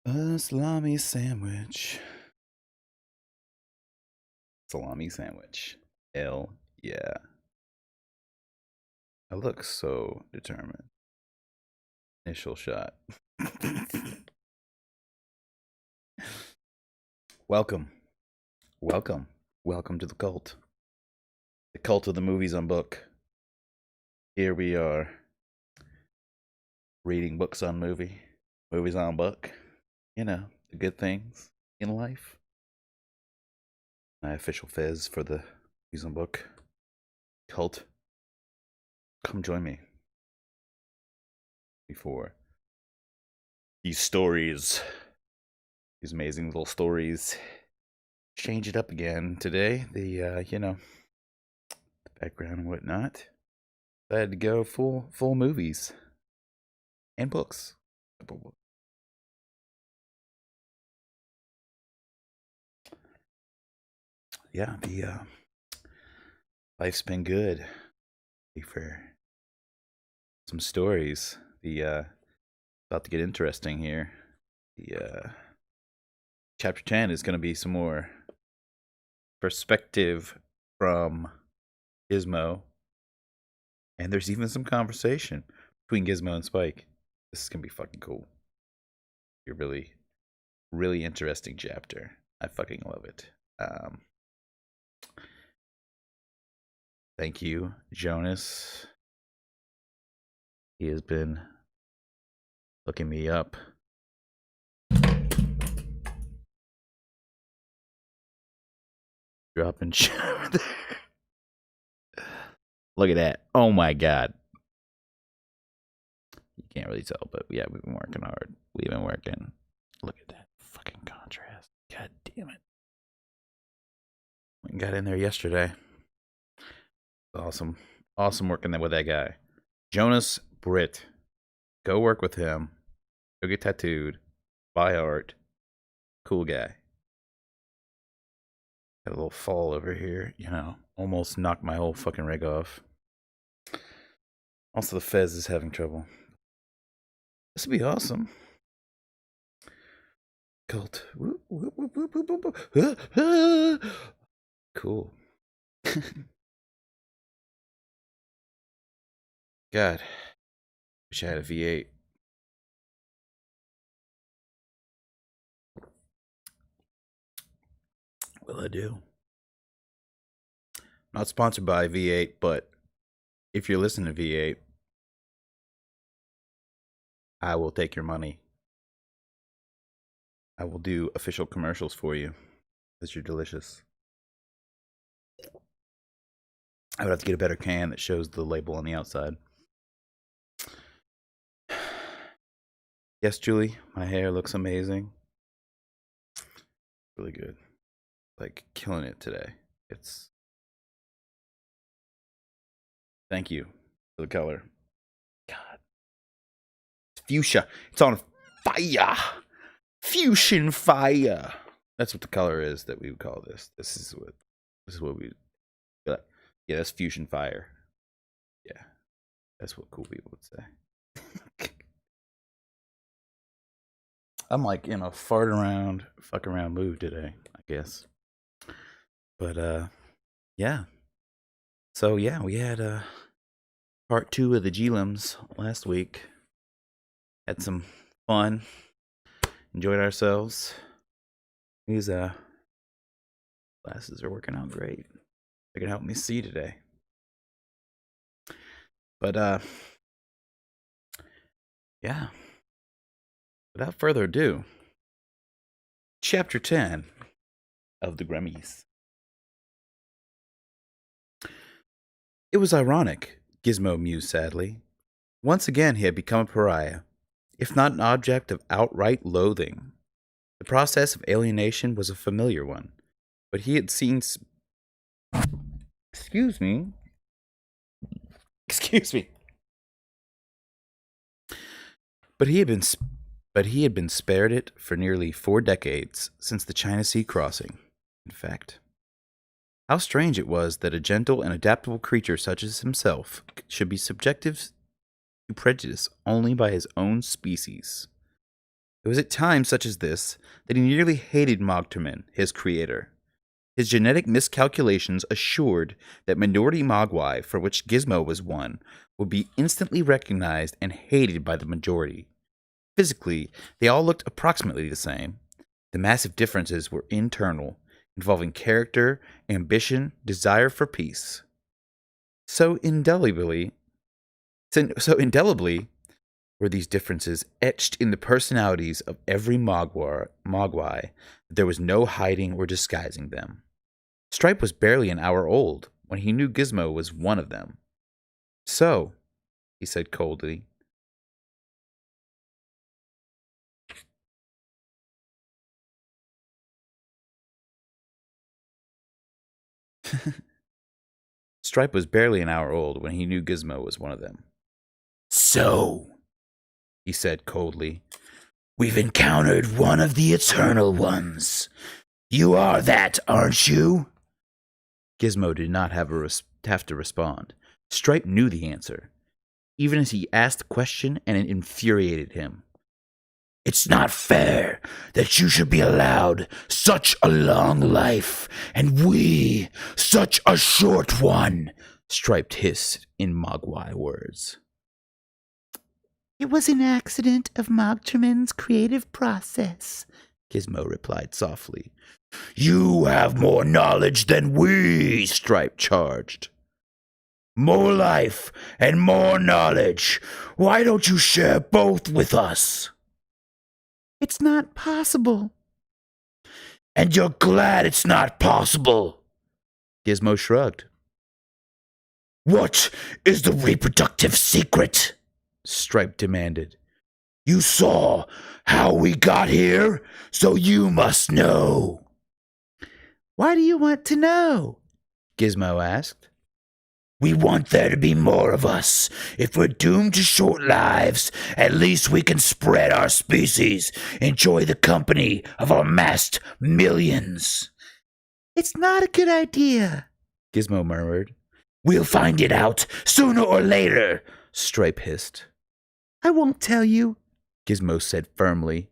A salami sandwich. Salami sandwich. Hell yeah. I look so determined. Initial shot. Welcome. Welcome. Welcome to the cult. The cult of the movies on book. Here we are. Reading books on movie. Movies on book. You know, the good things in life. My official fez for the movies on book cult. Come join me. Before these stories, these amazing little stories, change it up again today. The background and whatnot. I had to go full movies and books. Yeah, the life's been good. For some stories, the about to get interesting here. The chapter 10 is going to be some more perspective from Gizmo, and there's even some conversation between Gizmo and Spike. This is gonna be fucking cool. You're really interesting chapter. I fucking love it. Thank you, Jonas. He has been looking me up. Dropping shit over there. Look at that. Oh my god. You can't really tell, but yeah, we've been working hard. We've been working. Look at that fucking contrast. God damn it. We got in there yesterday. Awesome. Awesome working with that guy. Jonas Britt. Go work with him. Go get tattooed. Buy art. Cool guy. Got a little fall over here, you know. Almost knocked my whole fucking rig off. Also, the Fez is having trouble. This would be awesome. Cult. Cool. God. Wish I had a V8. Well, I do. Not sponsored by V8, but if you're listening to V8, I will take your money. I will do official commercials for you because you're delicious. I would have to get a better can that shows the label on the outside. Yes, Julie, my hair looks amazing. Really good. Like, killing it today. It's... Thank you for the color. God. It's fuchsia. It's on fire. Fusion fire. That's what the color is that we would call this. This is what we... Yeah, that's fusion fire. Yeah. That's what cool people would say. I'm like in a fart around, fuck around mood today, I guess. But yeah. So yeah, we had part 2 of the G-Lims last week. Had some fun. Enjoyed ourselves. These glasses are working out great. They can help me see today. But yeah. Without further ado, Chapter 10 of the Gremlins. It was ironic, Gizmo mused sadly. Once again he had become a pariah, if not an object of outright loathing. The process of alienation was a familiar one, but he had seen... Excuse me. But he had been spared it for nearly 4 decades since the China Sea crossing, in fact. How strange it was that a gentle and adaptable creature such as himself should be subjective to prejudice only by his own species. It was at times such as this that he nearly hated Mogterman, his creator. His genetic miscalculations assured that minority Mogwai, for which Gizmo was one, would be instantly recognized and hated by the majority. Physically, they all looked approximately the same. The massive differences were internal, involving character, ambition, desire for peace. So indelibly were these differences etched in the personalities of every Mogwai that there was no hiding or disguising them. Stripe was barely an hour old when he knew Gizmo was one of them. So, he said coldly, Stripe was barely an hour old when he knew Gizmo was one of them. So, he said coldly, we've encountered one of the Eternal Ones. You are that, aren't you? Gizmo did not have to respond. Stripe knew the answer, even as he asked the question, and it infuriated him. It's not fair that you should be allowed such a long life, and we such a short one, Stripe hissed in Mogwai words. It was an accident of Mogterman's creative process, Gizmo replied softly. You have more knowledge than we, Stripe charged. More life and more knowledge. Why don't you share both with us? It's not possible. And you're glad it's not possible? Gizmo shrugged. What is the reproductive secret? Stripe demanded. You saw how we got here, so you must know. Why do you want to know? Gizmo asked. We want there to be more of us. If we're doomed to short lives, at least we can spread our species, enjoy the company of our massed millions. It's not a good idea, Gizmo murmured. We'll find it out sooner or later, Stripe hissed. I won't tell you, Gizmo said firmly.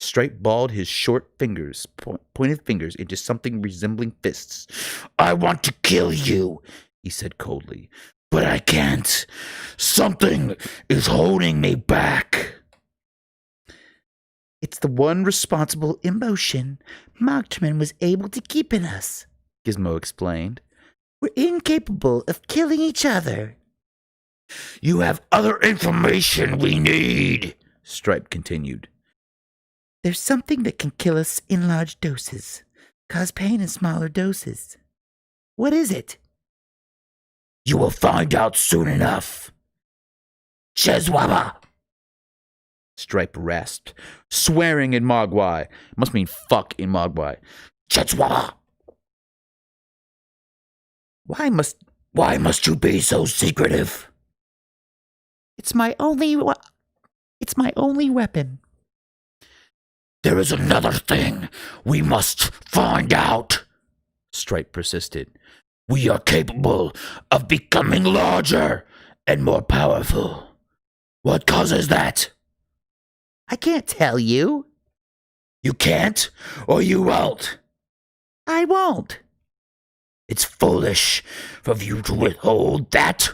Stripe balled his short fingers, pointed fingers into something resembling fists. I want to kill you, he said coldly, but I can't. Something is holding me back. It's the one responsible emotion Mogterman was able to keep in us, Gizmo explained. We're incapable of killing each other. You have other information we need, Stripe continued. There's something that can kill us in large doses, cause pain in smaller doses. What is it? You will find out soon enough. Chezwaba! Stripe rasped, swearing in Mogwai. Must mean fuck in Mogwai. Chezwaba! Why must you be so secretive? It's my only weapon. There is another thing we must find out, Stripe persisted. We are capable of becoming larger and more powerful. What causes that? I can't tell you. You can't, or you won't. I won't. It's foolish of you to withhold that.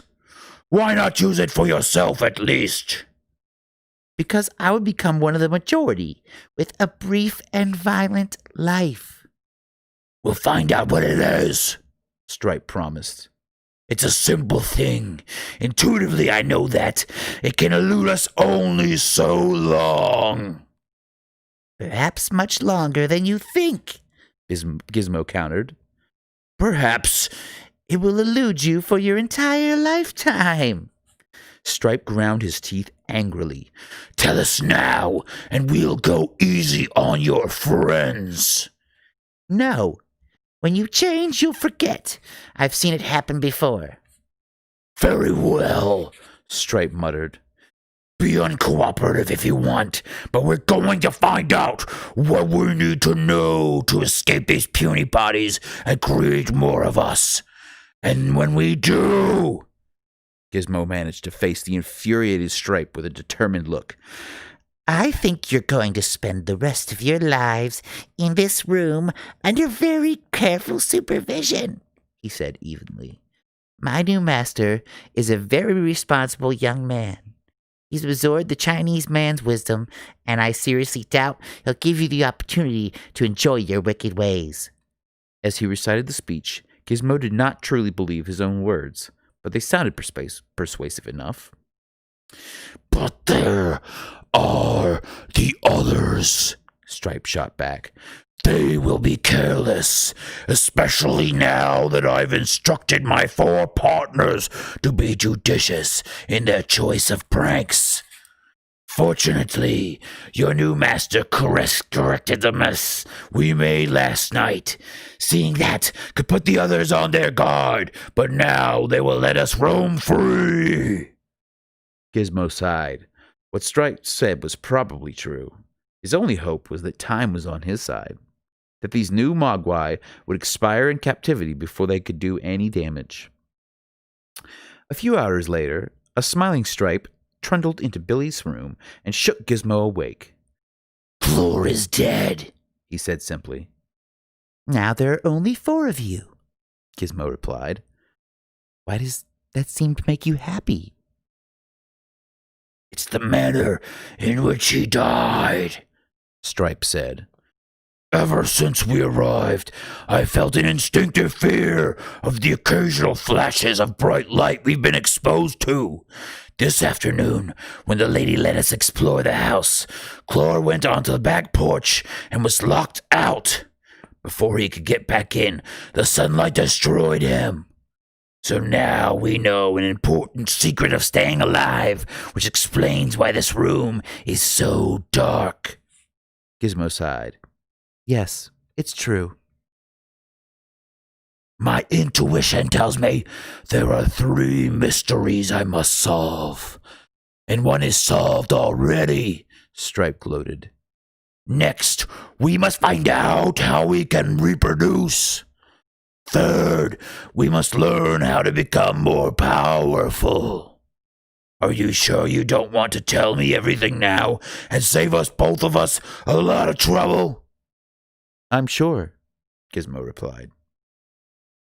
Why not use it for yourself at least? Because I would become one of the majority with a brief and violent life. We'll find out what it is, Stripe promised. It's a simple thing. Intuitively, I know that. It can elude us only so long. Perhaps much longer than you think, Gizmo countered. Perhaps it will elude you for your entire lifetime. Stripe ground his teeth angrily. Tell us now, and we'll go easy on your friends. No. When you change, you'll forget. I've seen it happen before. Very well, Stripe muttered. Be uncooperative if you want, but we're going to find out what we need to know to escape these puny bodies and create more of us. And when we do... Gizmo managed to face the infuriated Stripe with a determined look. I think you're going to spend the rest of your lives in this room under very careful supervision, he said evenly. My new master is a very responsible young man. He's absorbed the Chinese man's wisdom, and I seriously doubt he'll give you the opportunity to enjoy your wicked ways. As he recited the speech, Gizmo did not truly believe his own words, but they sounded persuasive enough. But there are the others, Stripe shot back. They will be careless, especially now that I've instructed my 4 partners to be judicious in their choice of pranks. Fortunately, your new master corrected the mess we made last night. Seeing that could put the others on their guard, but now they will let us roam free. Gizmo sighed. What Stripe said was probably true. His only hope was that time was on his side, that these new Mogwai would expire in captivity before they could do any damage. A few hours later, a smiling Stripe trundled into Billy's room and shook Gizmo awake. Floor is dead, he said simply. Now there are only 4 of you, Gizmo replied. Why does that seem to make you happy? It's the manner in which he died, Stripe said. Ever since we arrived, I felt an instinctive fear of the occasional flashes of bright light we've been exposed to. This afternoon, when the lady let us explore the house, Clore went onto the back porch and was locked out. Before he could get back in, the sunlight destroyed him. So now we know an important secret of staying alive, which explains why this room is so dark. Gizmo sighed. Yes, it's true. My intuition tells me there are 3 mysteries I must solve. And one is solved already, Stripe gloated. Next, we must find out how we can reproduce. Third, we must learn how to become more powerful. Are you sure you don't want to tell me everything now and save us both of us a lot of trouble? I'm sure, Gizmo replied.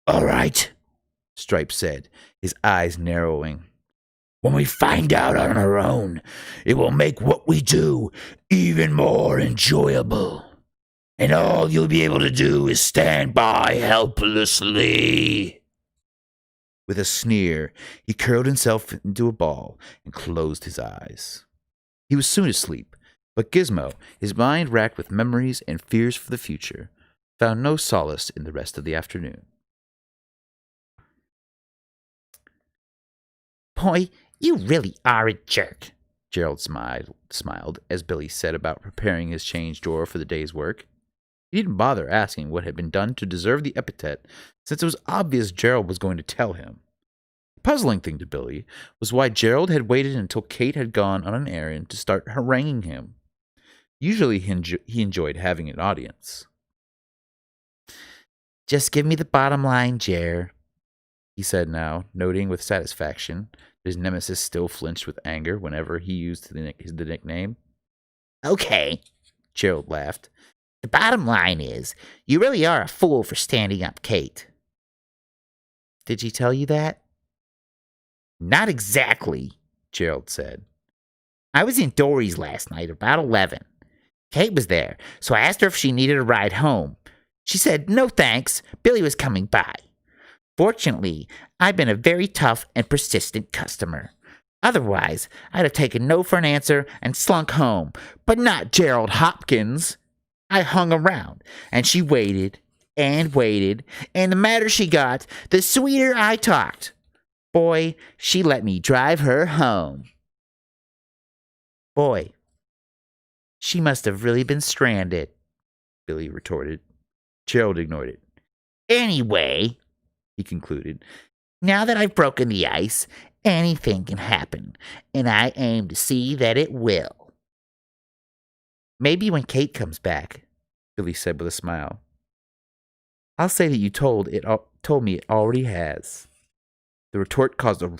All right, Stripe said, his eyes narrowing. When we find out on our own, it will make what we do even more enjoyable. And all you'll be able to do is stand by helplessly. With a sneer, he curled himself into a ball and closed his eyes. He was soon asleep, but Gizmo, his mind racked with memories and fears for the future, found no solace in the rest of the afternoon. Boy, you really are a jerk, Gerald smiled as Billy set about preparing his change drawer for the day's work. He didn't bother asking what had been done to deserve the epithet, since it was obvious Gerald was going to tell him. The puzzling thing to Billy was why Gerald had waited until Kate had gone on an errand to start haranguing him. Usually he enjoyed having an audience. Just give me the bottom line, Jer, he said now, noting with satisfaction that his nemesis still flinched with anger whenever he used the nickname. Okay, Gerald laughed. The bottom line is, you really are a fool for standing up, Kate. Did she tell you that? Not exactly, Gerald said. I was in Dory's last night about 11. Kate was there, so I asked her if she needed a ride home. She said, no thanks, Billy was coming by. Fortunately, I've been a very tough and persistent customer. Otherwise, I'd have taken no for an answer and slunk home, but not Gerald Hopkins. I hung around, and she waited, and the madder she got, the sweeter I talked. Boy, she let me drive her home. Boy, she must have really been stranded, Billy retorted. Gerald ignored it. Anyway, he concluded, now that I've broken the ice, anything can happen, and I aim to see that it will. Maybe when Kate comes back, Billy said with a smile. I'll say that you told me it already has. The retort caused a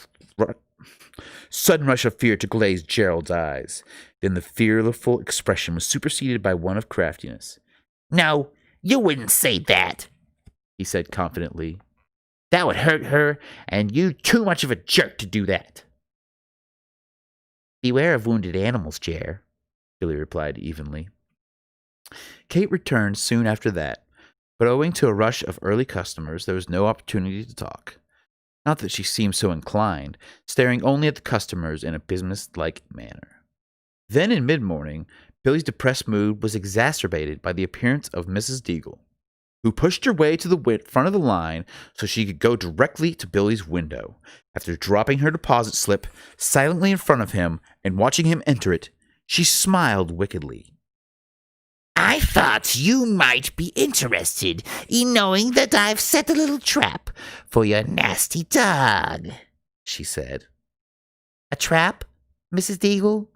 Sudden rush of fear to glaze Gerald's eyes. Then the fearful expression was superseded by one of craftiness. No, you wouldn't say that, He said confidently. that would hurt her, and you too much of a jerk to do that. Beware of wounded animals, Jer, Billy replied evenly. Kate returned soon after that, but owing to a rush of early customers, there was no opportunity to talk. Not that she seemed so inclined, staring only at the customers in a business-like manner. Then in mid-morning, Billy's depressed mood was exacerbated by the appearance of Mrs. Deagle, who pushed her way to the front of the line so she could go directly to Billy's window. After dropping her deposit slip silently in front of him and watching him enter it, she smiled wickedly. I thought you might be interested in knowing that I've set a little trap for your nasty dog, she said. A trap, Mrs. Deagle?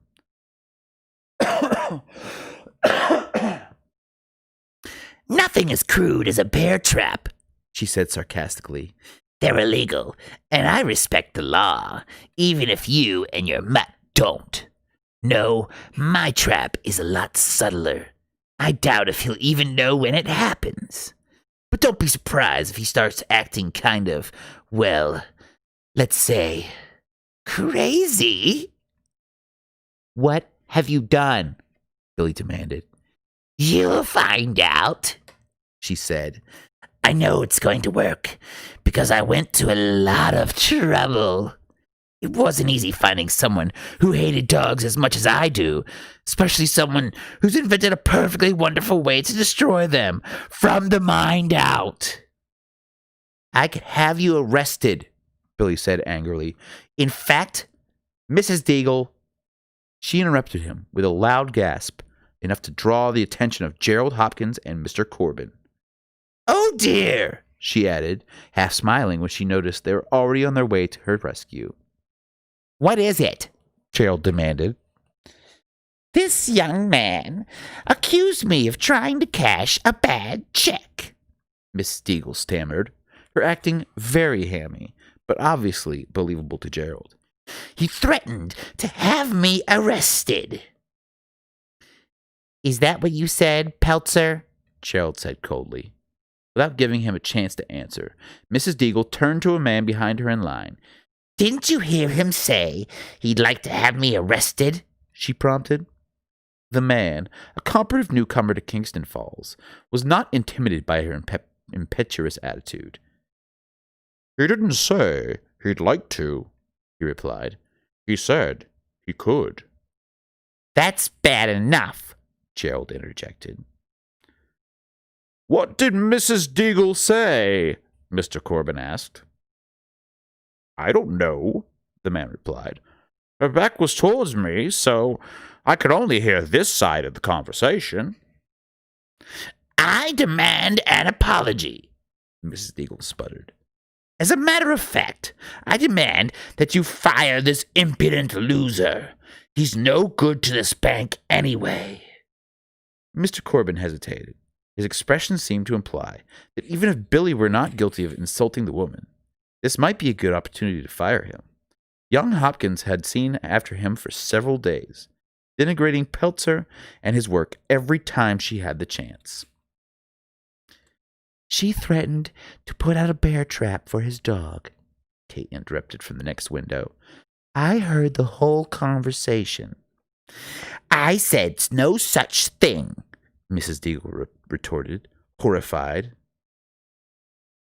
Nothing as crude as a bear trap, she said sarcastically. They're illegal, and I respect the law, even if you and your mutt don't. No, my trap is a lot subtler. I doubt if he'll even know when it happens. But don't be surprised if he starts acting kind of, well, let's say, crazy. What have you done? Billy demanded. You'll find out, she said. I know it's going to work, because I went to a lot of trouble. It wasn't easy finding someone who hated dogs as much as I do, especially someone who's invented a perfectly wonderful way to destroy them from the mind out. I could have you arrested, Billy said angrily. In fact, Mrs. Deagle. She interrupted him with a loud gasp, enough to draw the attention of Gerald Hopkins and Mr. Corbin. Oh dear, she added, half smiling when she noticed they were already on their way to her rescue. What is it? Gerald demanded. This young man accused me of trying to cash a bad check, Miss Deagle stammered, her acting very hammy, but obviously believable to Gerald. He threatened to have me arrested. Is that what you said, Peltzer? Gerald said coldly. Without giving him a chance to answer, Mrs. Deagle turned to a man behind her in line. Didn't you hear him say he'd like to have me arrested? She prompted. The man, a comparative newcomer to Kingston Falls, was not intimidated by her impetuous attitude. He didn't say he'd like to, he replied. He said he could. That's bad enough, Gerald interjected. What did Mrs. Deagle say? Mr. Corbin asked. I don't know, the man replied. Her back was towards me, so I could only hear this side of the conversation. I demand an apology, Mrs. Deagle sputtered. As a matter of fact, I demand that you fire this impudent loser. He's no good to this bank anyway. Mr. Corbin hesitated. His expression seemed to imply that even if Billy were not guilty of insulting the woman, this might be a good opportunity to fire him. Young Hopkins had seen after him for several days, denigrating Peltzer and his work every time she had the chance. She threatened to put out a bear trap for his dog, Kate interrupted from the next window. I heard the whole conversation. I said no such thing, Mrs. Deagle retorted, horrified.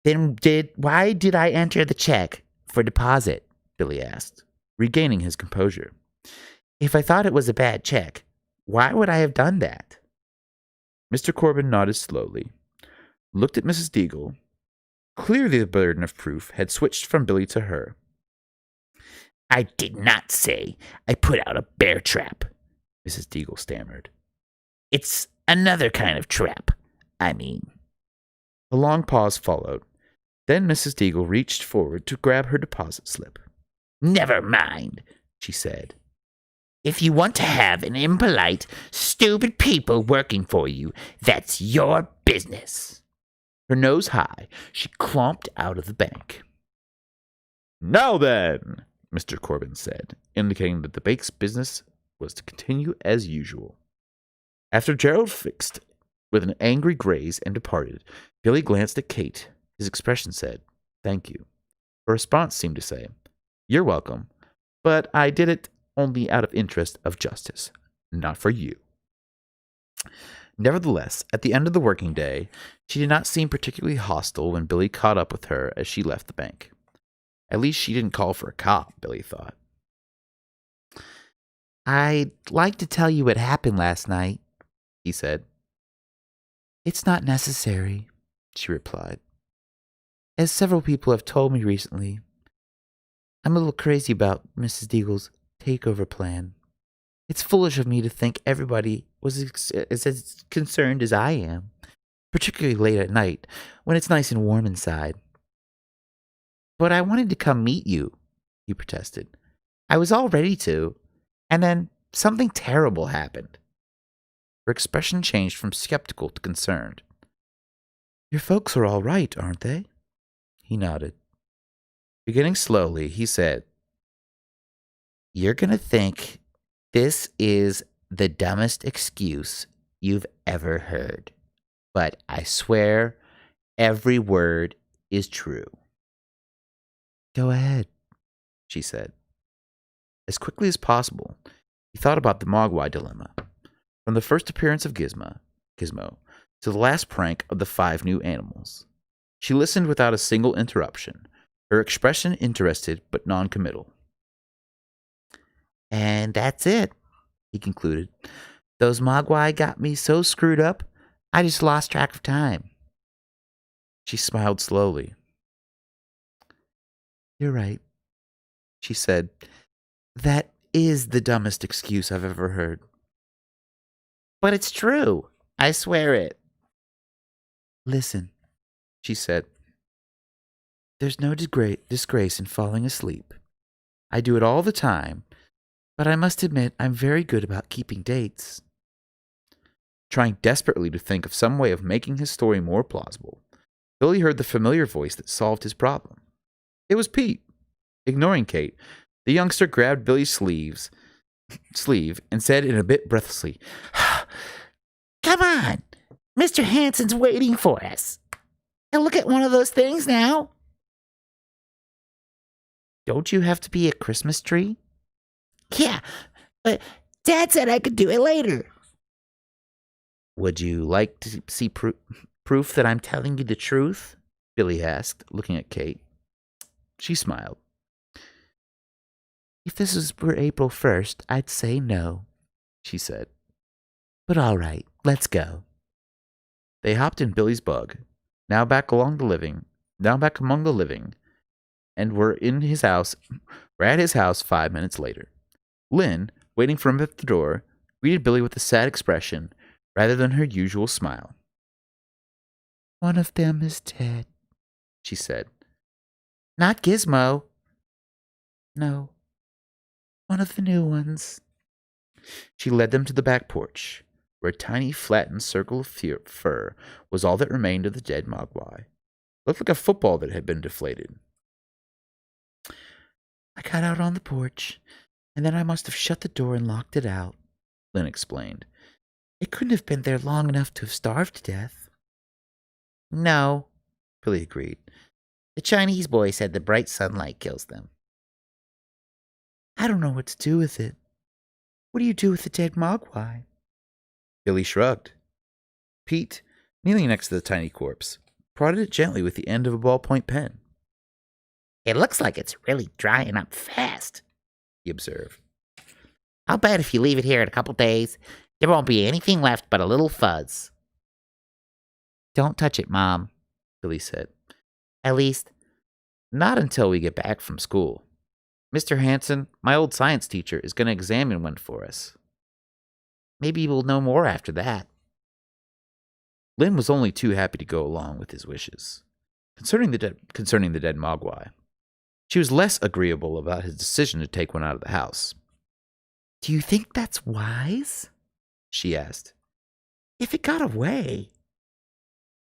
Then why did I enter the check for deposit? Billy asked, regaining his composure. If I thought it was a bad check, why would I have done that? Mr. Corbin nodded slowly, looked at Mrs. Deagle. Clearly the burden of proof had switched from Billy to her. I did not say I put out a bear trap, Mrs. Deagle stammered. It's another kind of trap, I mean. A long pause followed. Then Mrs. Deagle reached forward to grab her deposit slip. Never mind, she said. If you want to have an impolite, stupid people working for you, that's your business. Her nose high, she clomped out of the bank. Now then, Mr. Corbin said, indicating that the bake's business was to continue as usual. After Gerald fixed with an angry graze and departed, Billy glanced at Kate. His expression said, "Thank you." Her response seemed to say, "You're welcome, but I did it only out of interest of justice, not for you." Nevertheless, at the end of the working day, she did not seem particularly hostile when Billy caught up with her as she left the bank. At least she didn't call for a cop, Billy thought. "I'd like to tell you what happened last night," he said. "It's not necessary," she replied. "As several people have told me recently, I'm a little crazy about Mrs. Deagle's takeover plan. It's foolish of me to think everybody was as concerned as I am, particularly late at night when it's nice and warm inside." "But I wanted to come meet you," he protested. "I was all ready to, and then something terrible happened." Her expression changed from skeptical to concerned. "Your folks are all right, aren't they?" He nodded. Beginning slowly, he said, "You're going to think this is the dumbest excuse you've ever heard, but I swear every word is true." "Go ahead," she said. As quickly as possible, he thought about the Mogwai dilemma, from the first appearance of Gizmo to the last prank of the 5 new animals. She listened without a single interruption, her expression interested but non-committal. "And that's it," he concluded. "Those Mogwai got me so screwed up, I just lost track of time." She smiled slowly. "You're right," she said. "That is the dumbest excuse I've ever heard." "But it's true. I swear it." "Listen," she said. "There's no disgrace in falling asleep. I do it all the time, but I must admit I'm very good about keeping dates." Trying desperately to think of some way of making his story more plausible, Billy heard the familiar voice that solved his problem. It was Pete. Ignoring Kate, the youngster grabbed Billy's sleeve and said in a bit breathlessly, "Come on. Mr. Hansen's waiting for us. Now look at one of those things now." "Don't you have to be a Christmas tree?" "Yeah, but Dad said I could do it later." "Would you like to see proof that I'm telling you the truth?" Billy asked, looking at Kate. She smiled. "If this were April 1st, I'd say no," she said. "But all right, let's go." They hopped in Billy's bug, now back among the living, and were at his house 5 minutes later. Lynn, waiting for him at the door, greeted Billy with a sad expression rather than her usual smile. "One of them is dead," she said. "Not Gizmo." "No, one of the new ones." She led them to the back porch, where a tiny flattened circle of fur was all that remained of the dead Mogwai. It looked like a football that had been deflated. "I got out on the porch, and then I must have shut the door and locked it out," Lynn explained. "It couldn't have been there long enough to have starved to death." "No," Billy agreed. the Chinese boy said the bright sunlight kills them. "I don't know what to do with it. What do you do with the dead Mogwai?" Billy shrugged. Pete, kneeling next to the tiny corpse, prodded it gently with the end of a ballpoint pen. "It looks like it's really drying up fast," he observed. "I'll bet if you leave it here in a couple days, there won't be anything left but a little fuzz." "Don't touch it, Mom," Billy said. "At least, not until we get back from school. Mr. Hansen, my old science teacher, is going to examine one for us. Maybe we'll know more after that." Lynn was only too happy to go along with his wishes. Concerning the dead Mogwai, she was less agreeable about his decision to take one out of the house. "Do you think that's wise?" she asked. "If it got away."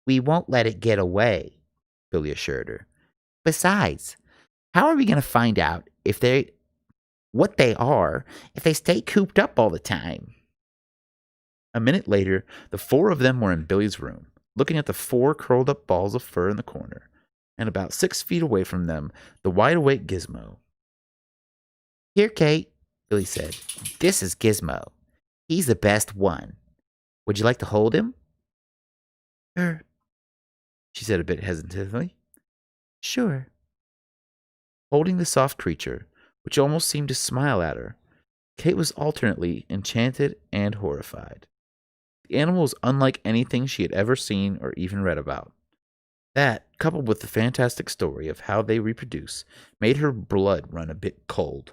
"We won't let it get away," Billy assured her. "Besides, how are we going to find out if they stay cooped up all the time. A minute later, the four of them were in Billy's room, looking at the four curled up balls of fur in the corner, and about 6 feet away from them, the wide-awake Gizmo. Here, Kate, Billy said. This is Gizmo. He's the best one. Would you like to hold him? Sure, she said a bit hesitantly. Sure. Holding the soft creature, which almost seemed to smile at her, Kate was alternately enchanted and horrified. The animal was unlike anything she had ever seen or even read about. That, coupled with the fantastic story of how they reproduce, made her blood run a bit cold.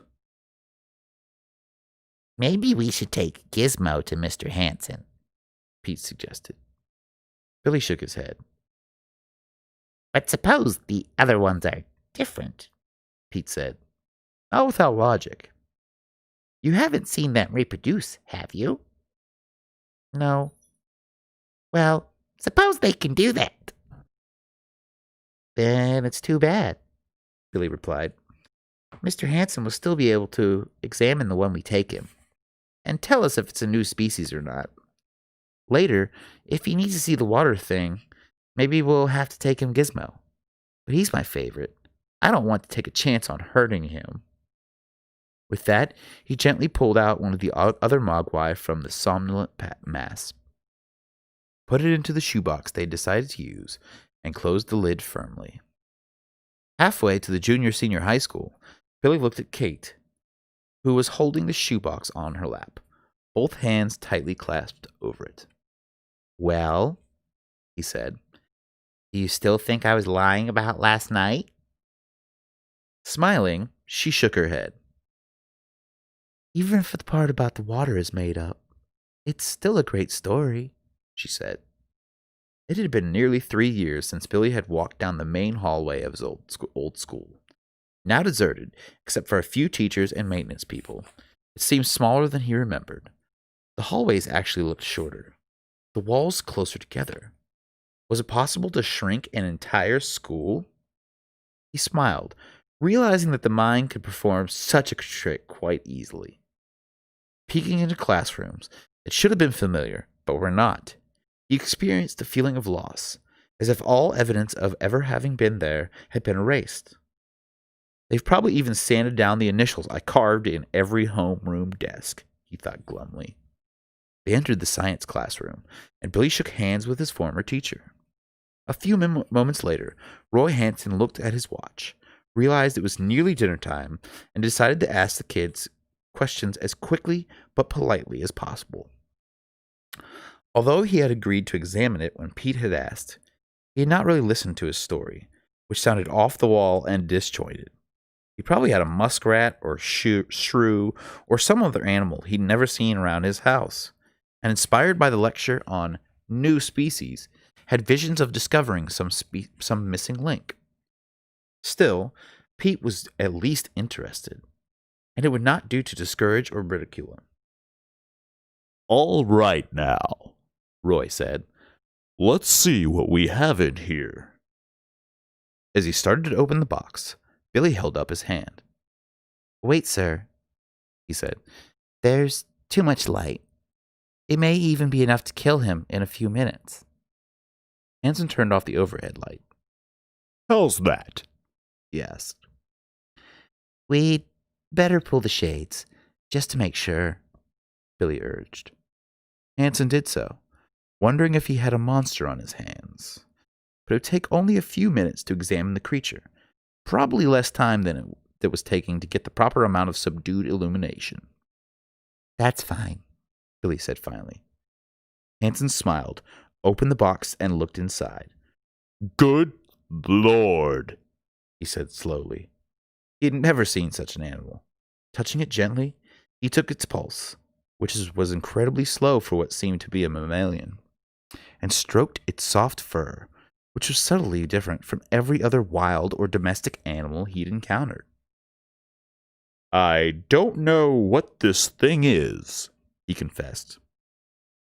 Maybe we should take Gizmo to Mr. Hanson, Pete suggested. Billy shook his head. But suppose the other ones are different, Pete said, not without logic. You haven't seen them reproduce, have you? No. Well, suppose they can do that. Then it's too bad, Billy replied. Mr. Hanson will still be able to examine the one we take him and tell us if it's a new species or not. Later, if he needs to see the water thing, maybe we'll have to take him Gizmo. But he's my favorite. I don't want to take a chance on hurting him. With that, he gently pulled out one of the other mogwai from the somnolent mass, put it into the shoebox they decided to use, and closed the lid firmly. Halfway to the junior-senior high school, Billy looked at Kate, who was holding the shoebox on her lap, both hands tightly clasped over it. Well, he said, do you still think I was lying about last night? Smiling, she shook her head. Even if the part about the water is made up, it's still a great story, she said. It had been nearly 3 years since Billy had walked down the main hallway of his old school, now deserted except for a few teachers and maintenance people. It seemed smaller than he remembered. The hallways actually looked shorter, the walls closer together. Was it possible to shrink an entire school? He smiled, realizing that the mind could perform such a trick quite easily. Peeking into classrooms that should have been familiar, but were not, he experienced a feeling of loss, as if all evidence of ever having been there had been erased. They've probably even sanded down the initials I carved in every homeroom desk, he thought glumly. They entered the science classroom, and Billy shook hands with his former teacher. A few moments later, Roy Hanson looked at his watch, realized it was nearly dinner time, and decided to ask the kids questions as quickly but politely as possible. Although he had agreed to examine it when Pete had asked, he had not really listened to his story, which sounded off the wall and disjointed. He probably had a muskrat or shrew or some other animal he'd never seen around his house, and inspired by the lecture on new species, had visions of discovering some missing link. Still, Pete was at least interested, and it would not do to discourage or ridicule him. All right now, Roy said. Let's see what we have in here. As he started to open the box, Billy held up his hand. Wait, sir, he said. There's too much light. It may even be enough to kill him in a few minutes. Hanson turned off the overhead light. How's that? He asked. We'd better pull the shades, just to make sure, Billy urged. Hanson did so, wondering if he had a monster on his hands. But it would take only a few minutes to examine the creature, probably less time than it was taking to get the proper amount of subdued illumination. That's fine, Billy said finally. Hanson smiled, opened the box, and looked inside. Good Lord, he said slowly. He had never seen such an animal. Touching it gently, he took its pulse, which was incredibly slow for what seemed to be a mammalian, and stroked its soft fur, which was subtly different from every other wild or domestic animal he'd encountered. I don't know what this thing is, he confessed.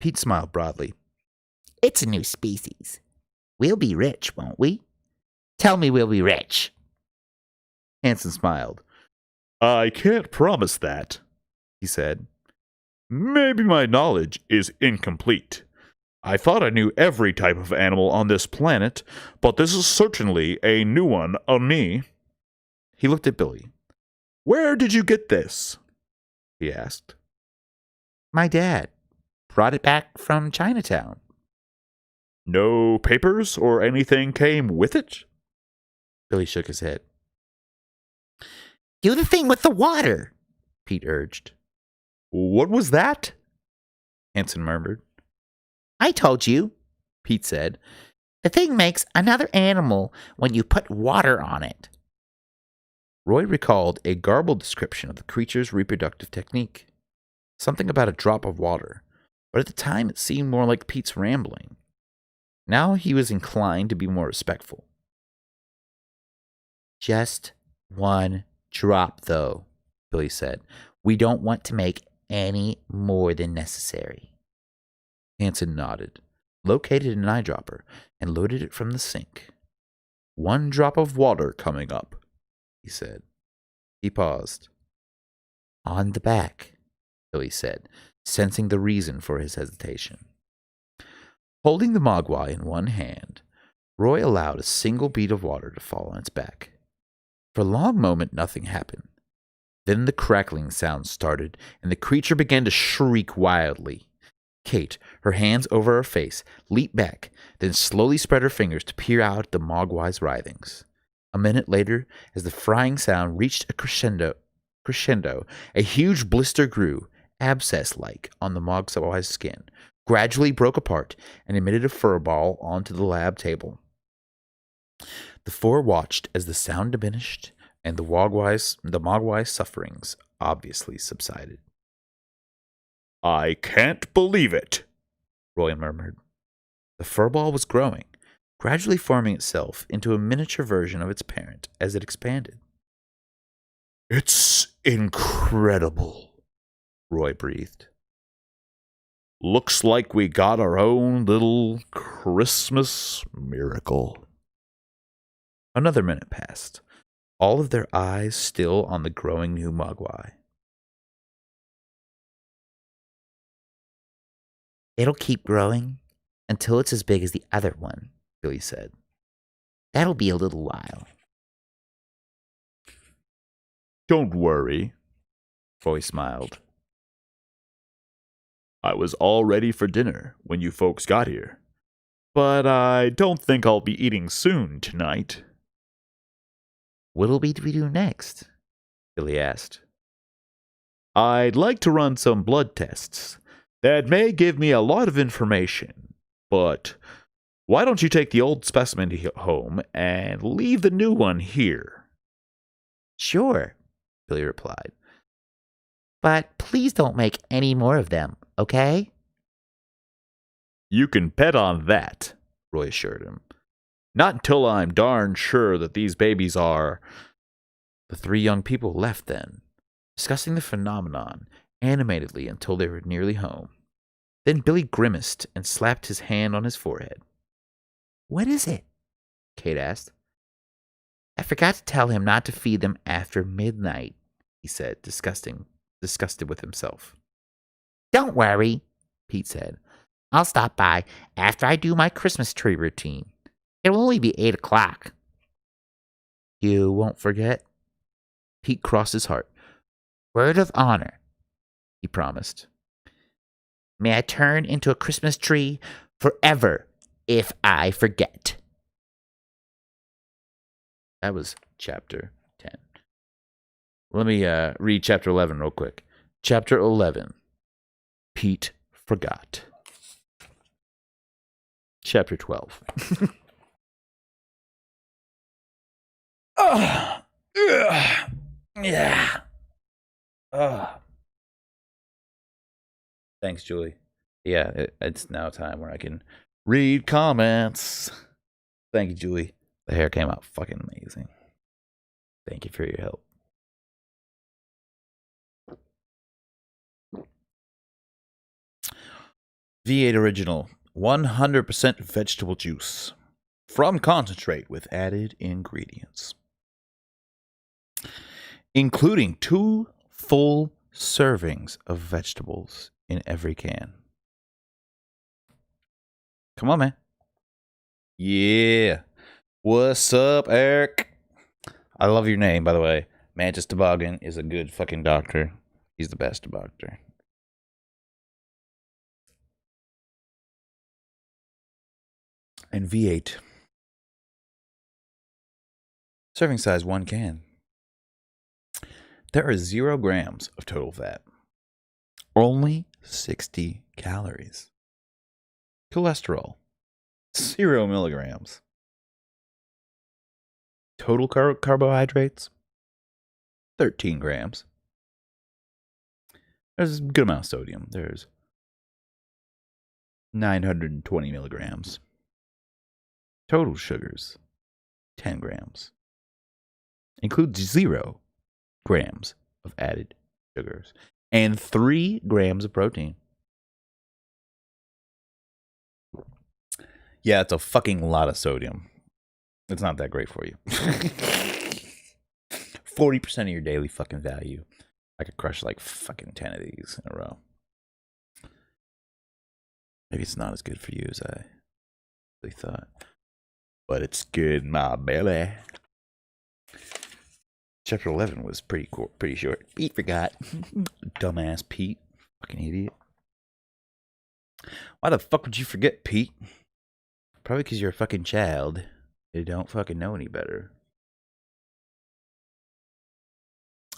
Pete smiled broadly. It's a new species. We'll be rich, won't we? Tell me we'll be rich. Hanson smiled. I can't promise that, he said. Maybe my knowledge is incomplete. I thought I knew every type of animal on this planet, but this is certainly a new one on me. He looked at Billy. Where did you get this? He asked. My dad brought it back from Chinatown. No papers or anything came with it? Billy shook his head. Do the thing with the water, Pete urged. What was that? Hanson murmured. I told you, Pete said. the thing makes another animal when you put water on it. Roy recalled a garbled description of the creature's reproductive technique. Something about a drop of water, but at the time it seemed more like Pete's rambling. Now he was inclined to be more respectful. Just one drop, though, Billy said. We don't want to make any more than necessary. Hanson nodded, located an eyedropper, and loaded it from the sink. 1 drop of water coming up, he said. He paused. On the back, Billy said, sensing the reason for his hesitation. Holding the mogwai in one hand, Roy allowed a single bead of water to fall on its back. For a long moment, nothing happened. Then the crackling sound started, and the creature began to shriek wildly. Kate, her hands over her face, leaped back, then slowly spread her fingers to peer out at the mogwai's writhings. A minute later, as the frying sound reached a crescendo, a huge blister grew, abscess-like, on the mogwai's skin, gradually broke apart, and emitted a furball onto the lab table. The 4 watched as the sound diminished, and the mogwai's sufferings obviously subsided. I can't believe it, Roy murmured. The furball was growing, gradually forming itself into a miniature version of its parent as it expanded. It's incredible, Roy breathed. Looks like we got our own little Christmas miracle. Another minute passed, all of their eyes still on the growing new mogwai. it'll keep growing until it's as big as the other one, Billy said. That'll be a little while. Don't worry, Roy smiled. I was all ready for dinner when you folks got here. But I don't think I'll be eating soon tonight. What'll we do next? Billy asked. I'd like to run some blood tests. That may give me a lot of information. But why don't you take the old specimen home and leave the new one here? Sure, Billy replied. but please don't make any more of them, okay? You can bet on that, Roy assured him. not until I'm darn sure that these babies are. The 3 young people left then, discussing the phenomenon animatedly until they were nearly home. Then Billy grimaced and slapped his hand on his forehead. What is it? Kate asked. I forgot to tell him not to feed them after midnight, He said, disgusted with himself. Don't worry, Pete said. I'll stop by after I do my Christmas tree routine. It'll only be 8 o'clock. You won't forget? Pete crossed his heart. Word of honor. He promised. May I turn into a Christmas tree forever if I forget. That was chapter 10. Let me read chapter 11 real quick. Chapter 11. Pete forgot. Chapter 12. Yeah. Thanks, Julie. Yeah, it's now time where I can read comments. Thank you, Julie. The hair came out fucking amazing. Thank you for your help. V8 Original, 100% vegetable juice from concentrate with added ingredients. including 2 full servings of vegetables in every can. Come on, man. Yeah. What's up, Eric? I love your name, by the way. Mantis Toboggan is a good fucking doctor. He's the best doctor. And V8. Serving size 1 can. There are 0 grams of total fat. Only 60 calories. Cholesterol. 0 milligrams. Total carbohydrates. 13 grams. There's a good amount of sodium. There's 920 milligrams. Total sugars. 10 grams. Includes 0 grams of added sugars and 3 grams of protein. Yeah, it's a fucking lot of sodium. It's not that great for you. 40% of your daily fucking value. I could crush like fucking 10 of these in a row. Maybe it's not as good for you as I really thought. But it's good in my belly. Chapter 11 was pretty short. Pete forgot. Dumbass Pete. Fucking idiot. Why the fuck would you forget, Pete? Probably because you're a fucking child. You don't fucking know any better.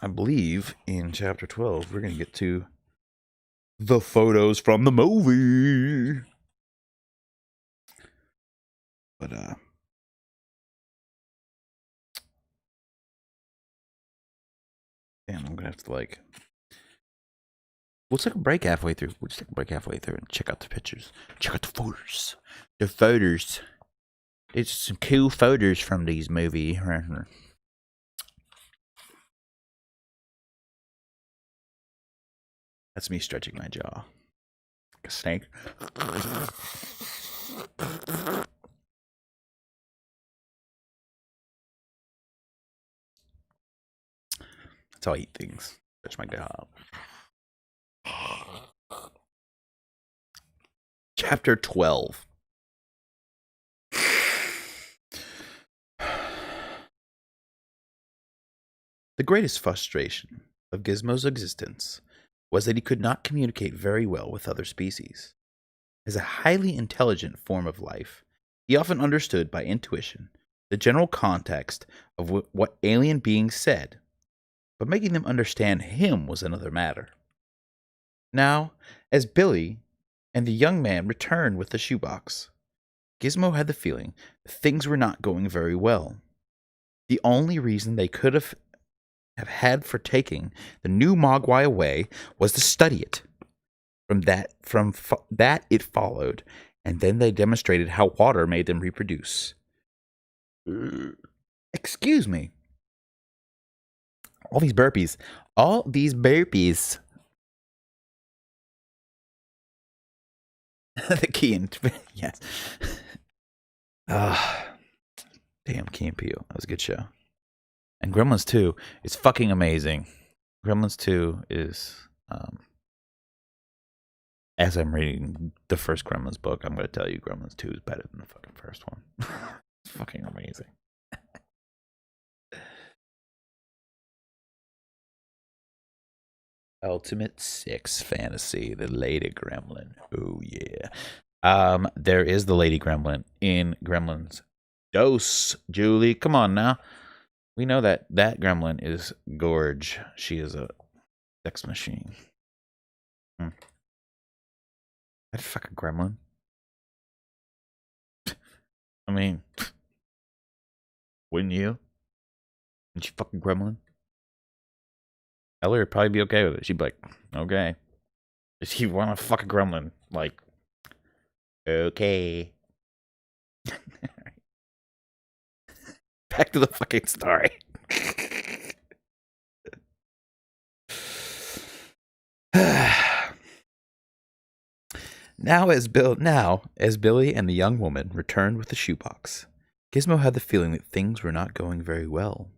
I believe in chapter 12, we're going to get to the photos from the movie. But, damn, I'm going to have to, like, we'll take a break halfway through. We'll just take a break halfway through and check out the pictures. Check out the photos. The photos. It's some cool photos from these movies. That's me stretching my jaw. Like a snake. That's how I eat things. Stretch my jaw. Chapter 12. The greatest frustration of Gizmo's existence was that he could not communicate very well with other species. As a highly intelligent form of life, he often understood by intuition the general context of what alien beings said, but making them understand him was another matter. Now, as Billy and the young man returned with the shoebox, Gizmo had the feeling that things were not going very well. The only reason they could have had for taking the new Mogwai away was to study it. From that it followed, and then they demonstrated how water made them reproduce. Excuse me. All these burpees. The Key and yes. Damn, Key and Peele. That was a good show. And Gremlins 2 is fucking amazing. Gremlins 2 is, as I'm reading the first Gremlins book, I'm going to tell you Gremlins 2 is better than the fucking first one. It's fucking amazing. Ultimate 6 Fantasy, the Lady Gremlin. Oh, yeah. There is the Lady Gremlin in Gremlins. Dose, Julie. Come on now. We know that gremlin is Gorge. She is a sex machine. I'd fuck a gremlin. I mean, wouldn't you? Wouldn't you fuck a gremlin? Ellie would probably be okay with it. She'd be like, okay. If you want to fuck a gremlin, like, okay. Back to the fucking story. Now, as Billy and the young woman returned with the shoebox, Gizmo had the feeling that things were not going very well.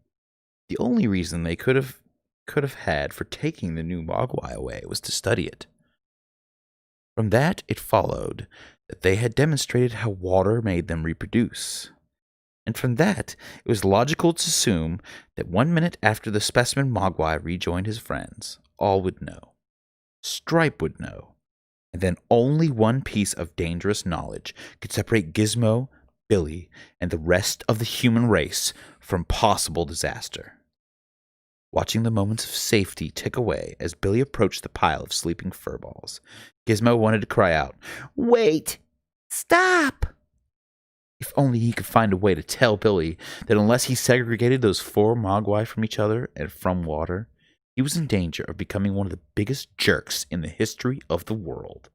The only reason they could have could have had for taking the new Mogwai away was to study it. From that, it followed that they had demonstrated how water made them reproduce. And from that, it was logical to assume that 1 minute after the specimen Mogwai rejoined his friends, all would know. Stripe would know. And then only one piece of dangerous knowledge could separate Gizmo, Billy, and the rest of the human race from possible disaster. Watching the moments of safety tick away as Billy approached the pile of sleeping furballs, Gizmo wanted to cry out, "Wait! Stop!" If only he could find a way to tell Billy that unless he segregated those 4 Mogwai from each other and from water, he was in danger of becoming one of the biggest jerks in the history of the world.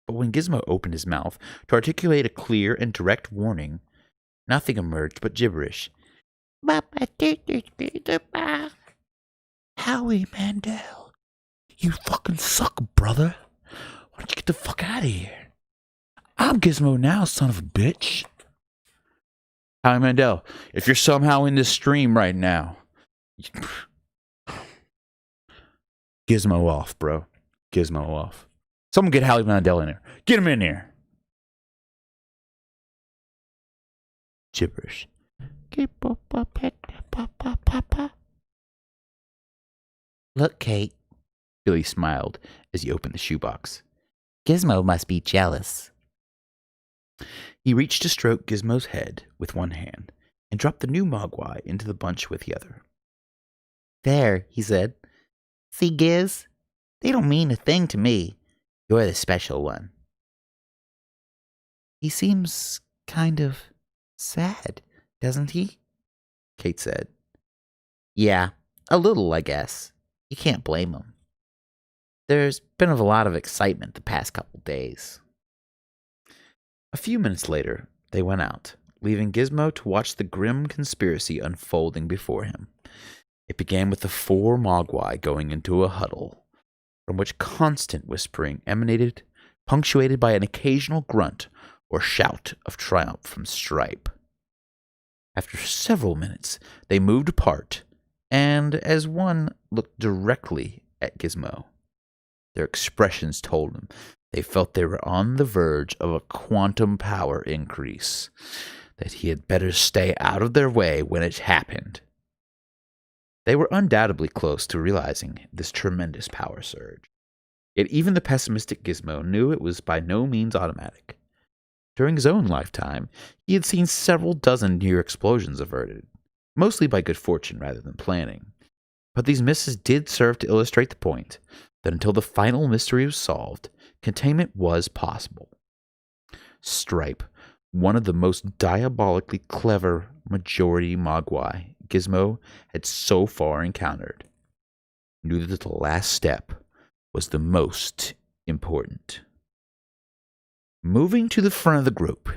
But when Gizmo opened his mouth to articulate a clear and direct warning, nothing emerged but gibberish. Howie Mandel, you fucking suck, brother. Why don't you get the fuck out of here? I'm Gizmo now, son of a bitch. Howie Mandel, if you're somehow in this stream right now, Gizmo off, bro. Gizmo off. Someone get Howie Mandel in here. Get him in here. Gibberish. Look, Kate, Billy smiled as he opened the shoebox. Gizmo must be jealous. He reached to stroke Gizmo's head with one hand and dropped the new Mogwai into the bunch with the other. There, he said. See, Giz? They don't mean a thing to me. You're the special one. He seems kind of sad, doesn't he? Kate said. Yeah, a little, I guess. You can't blame him. There's been a lot of excitement the past couple days. A few minutes later, they went out, leaving Gizmo to watch the grim conspiracy unfolding before him. It began with the 4 Mogwai going into a huddle, from which constant whispering emanated, punctuated by an occasional grunt or shout of triumph from Stripe. After several minutes, they moved apart, and as one looked directly at Gizmo, their expressions told him they felt they were on the verge of a quantum power increase, that he had better stay out of their way when it happened. They were undoubtedly close to realizing this tremendous power surge. Yet even the pessimistic Gizmo knew it was by no means automatic. During his own lifetime, he had seen several dozen near explosions averted, mostly by good fortune rather than planning. But these misses did serve to illustrate the point that until the final mystery was solved, containment was possible. Stripe, one of the most diabolically clever majority Mogwai Gizmo had so far encountered, knew that the last step was the most important. Moving to the front of the group,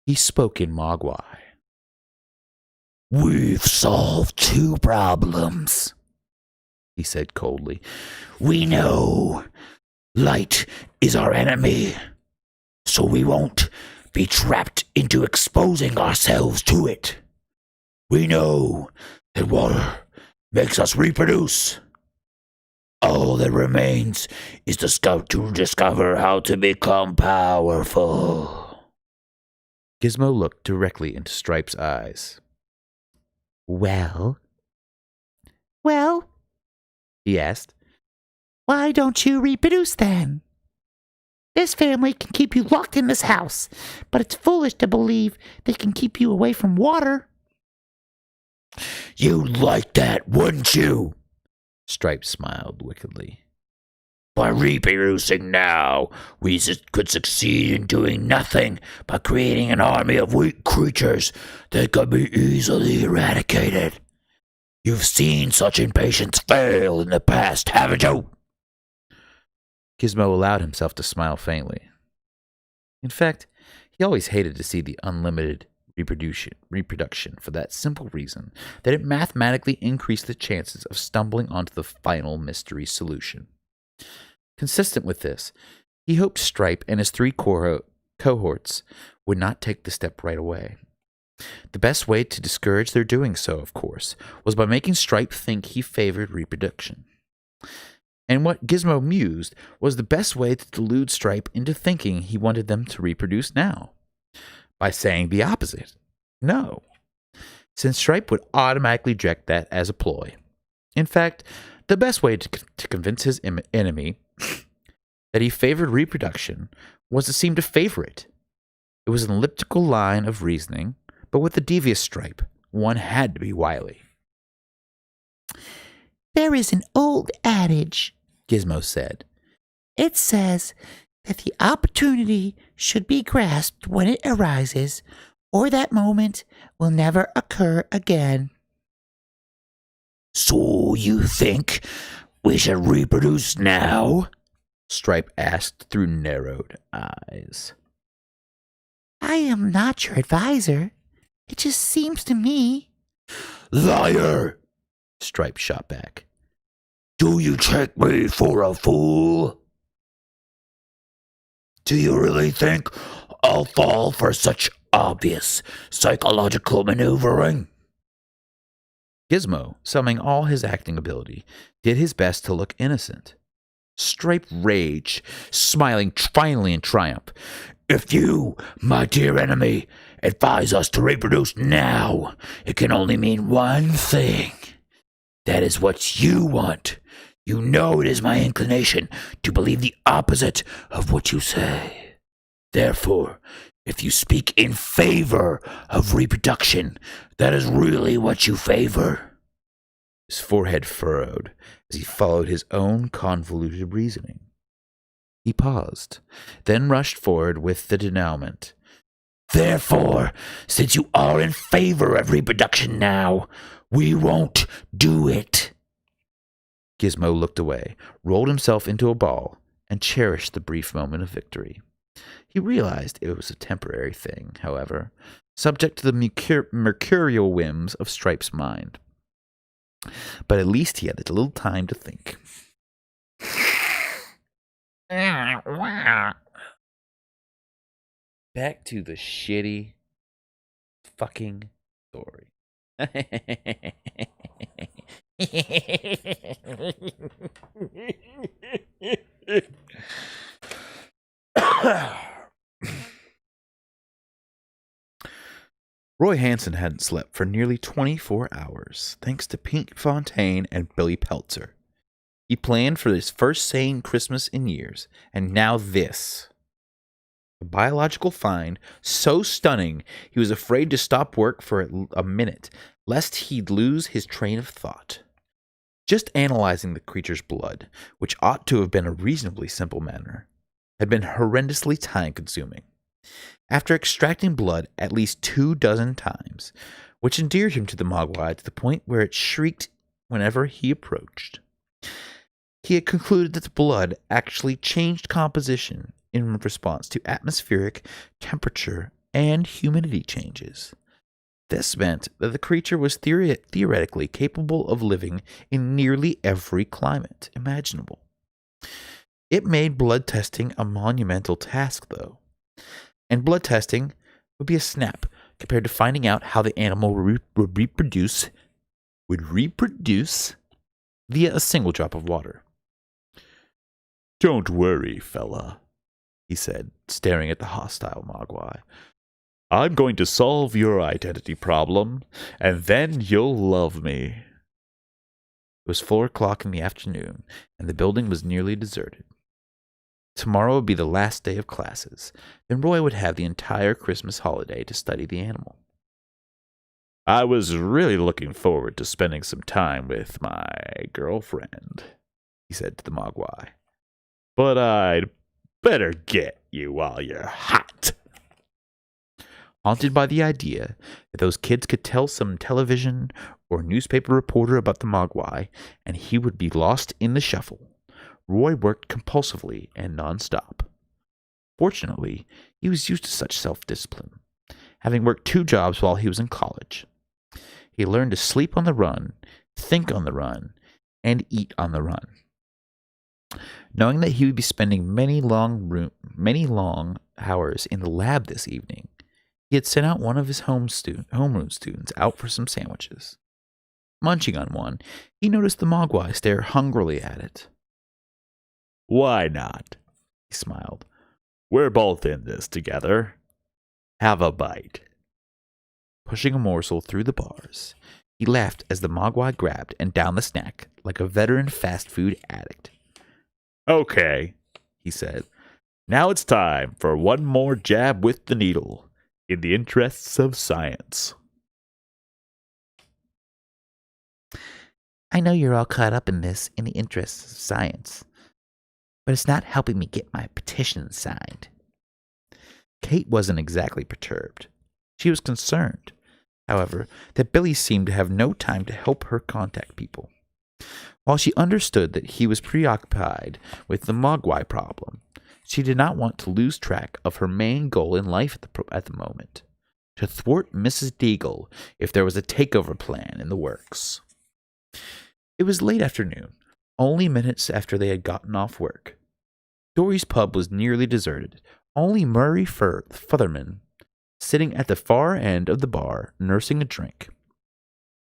he spoke in Mogwai. We've solved 2 problems, he said coldly. We know light is our enemy, so we won't be trapped into exposing ourselves to it. We know that water makes us reproduce. All that remains is to discover how to become powerful. Gizmo looked directly into Stripe's eyes. Well, He asked. why don't you reproduce then? This family can keep you locked in this house, but it's foolish to believe they can keep you away from water. You'd like that, wouldn't you? Stripe smiled wickedly. By reproducing now, we could succeed in doing nothing but creating an army of weak creatures that could be easily eradicated. You've seen such impatience fail in the past, haven't you? Gizmo allowed himself to smile faintly. In fact, he always hated to see the unlimited reproduction for that simple reason that it mathematically increased the chances of stumbling onto the final mystery solution. Consistent with this, he hoped Stripe and his 3 cohorts would not take the step right away. The best way to discourage their doing so, of course, was by making Stripe think he favored reproduction. And what Gizmo mused was the best way to delude Stripe into thinking he wanted them to reproduce now. By saying the opposite. No. Since Stripe would automatically reject that as a ploy. In fact, the best way to convince his enemy that he favored reproduction was to seem to favor it. It was an elliptical line of reasoning, but with a devious stripe, one had to be wily. There is an old adage, Gizmo said. it says that the opportunity should be grasped when it arises, or that moment will never occur again. So you think we should reproduce now? Stripe asked through narrowed eyes. I am not your advisor. It just seems to me. Liar! Stripe shot back. Do you take me for a fool? Do you really think I'll fall for such obvious psychological maneuvering? Gizmo, summoning all his acting ability, did his best to look innocent. Stripe raged, smiling finally in triumph. If you, my dear enemy, advise us to reproduce now, it can only mean one thing. That is what you want. You know it is my inclination to believe the opposite of what you say. Therefore, if you speak in favor of reproduction, that is really what you favor. His forehead furrowed as he followed his own convoluted reasoning. He paused, then rushed forward with the denouement. Therefore, since you are in favor of reproduction now, we won't do it. Gizmo looked away, rolled himself into a ball, and cherished the brief moment of victory. He realized it was a temporary thing, however, subject to the mercurial whims of Stripe's mind. But at least he had a little time to think. Back to the shitty fucking story. Roy Hansen hadn't slept for nearly 24 hours, thanks to Pink Fontaine and Billy Peltzer. He planned for his first sane Christmas in years, and now this. A biological find so stunning he was afraid to stop work for a minute, lest he'd lose his train of thought. Just analyzing the creature's blood, which ought to have been a reasonably simple matter, had been horrendously time-consuming. After extracting blood at least 24 times, which endeared him to the Mogwai to the point where it shrieked whenever he approached, he had concluded that the blood actually changed composition in response to atmospheric, temperature, and humidity changes. This meant that the creature was theoretically capable of living in nearly every climate imaginable. It made blood testing a monumental task, though. And blood testing would be a snap compared to finding out how the animal would reproduce via a single drop of water. "Don't worry, fella," he said, staring at the hostile Mogwai. "I'm going to solve your identity problem, and then you'll love me." It was 4 o'clock in the afternoon, and the building was nearly deserted. Tomorrow would be the last day of classes. Then Roy would have the entire Christmas holiday to study the animal. "I was really looking forward to spending some time with my girlfriend," he said to the Mogwai. "But I'd better get you while you're hot." Haunted by the idea that those kids could tell some television or newspaper reporter about the Mogwai and he would be lost in the shuffle, Roy worked compulsively and nonstop. Fortunately, he was used to such self-discipline, having worked 2 jobs while he was in college. He learned to sleep on the run, think on the run, and eat on the run. Knowing that he would be spending many long hours in the lab this evening, He had sent out one of his homeroom students out for some sandwiches. Munching on one, he noticed the Mogwai stare hungrily at it. Why not? He smiled. We're both in this together. Have a bite. Pushing a morsel through the bars, he laughed as the Mogwai grabbed and downed the snack like a veteran fast food addict. Okay, he said. Now it's time for one more jab with the needle, in the interests of science. I know you're all caught up in this in the interests of science, but it's not helping me get my petition signed. Kate wasn't exactly perturbed. She was concerned, however, that Billy seemed to have no time to help her contact people. While she understood that he was preoccupied with the Mogwai problem, she did not want to lose track of her main goal in life at the moment, to thwart Mrs. Deagle if there was a takeover plan in the works. It was late afternoon, only minutes after they had gotten off work. Dory's pub was nearly deserted, only Murray Futherman sitting at the far end of the bar nursing a drink.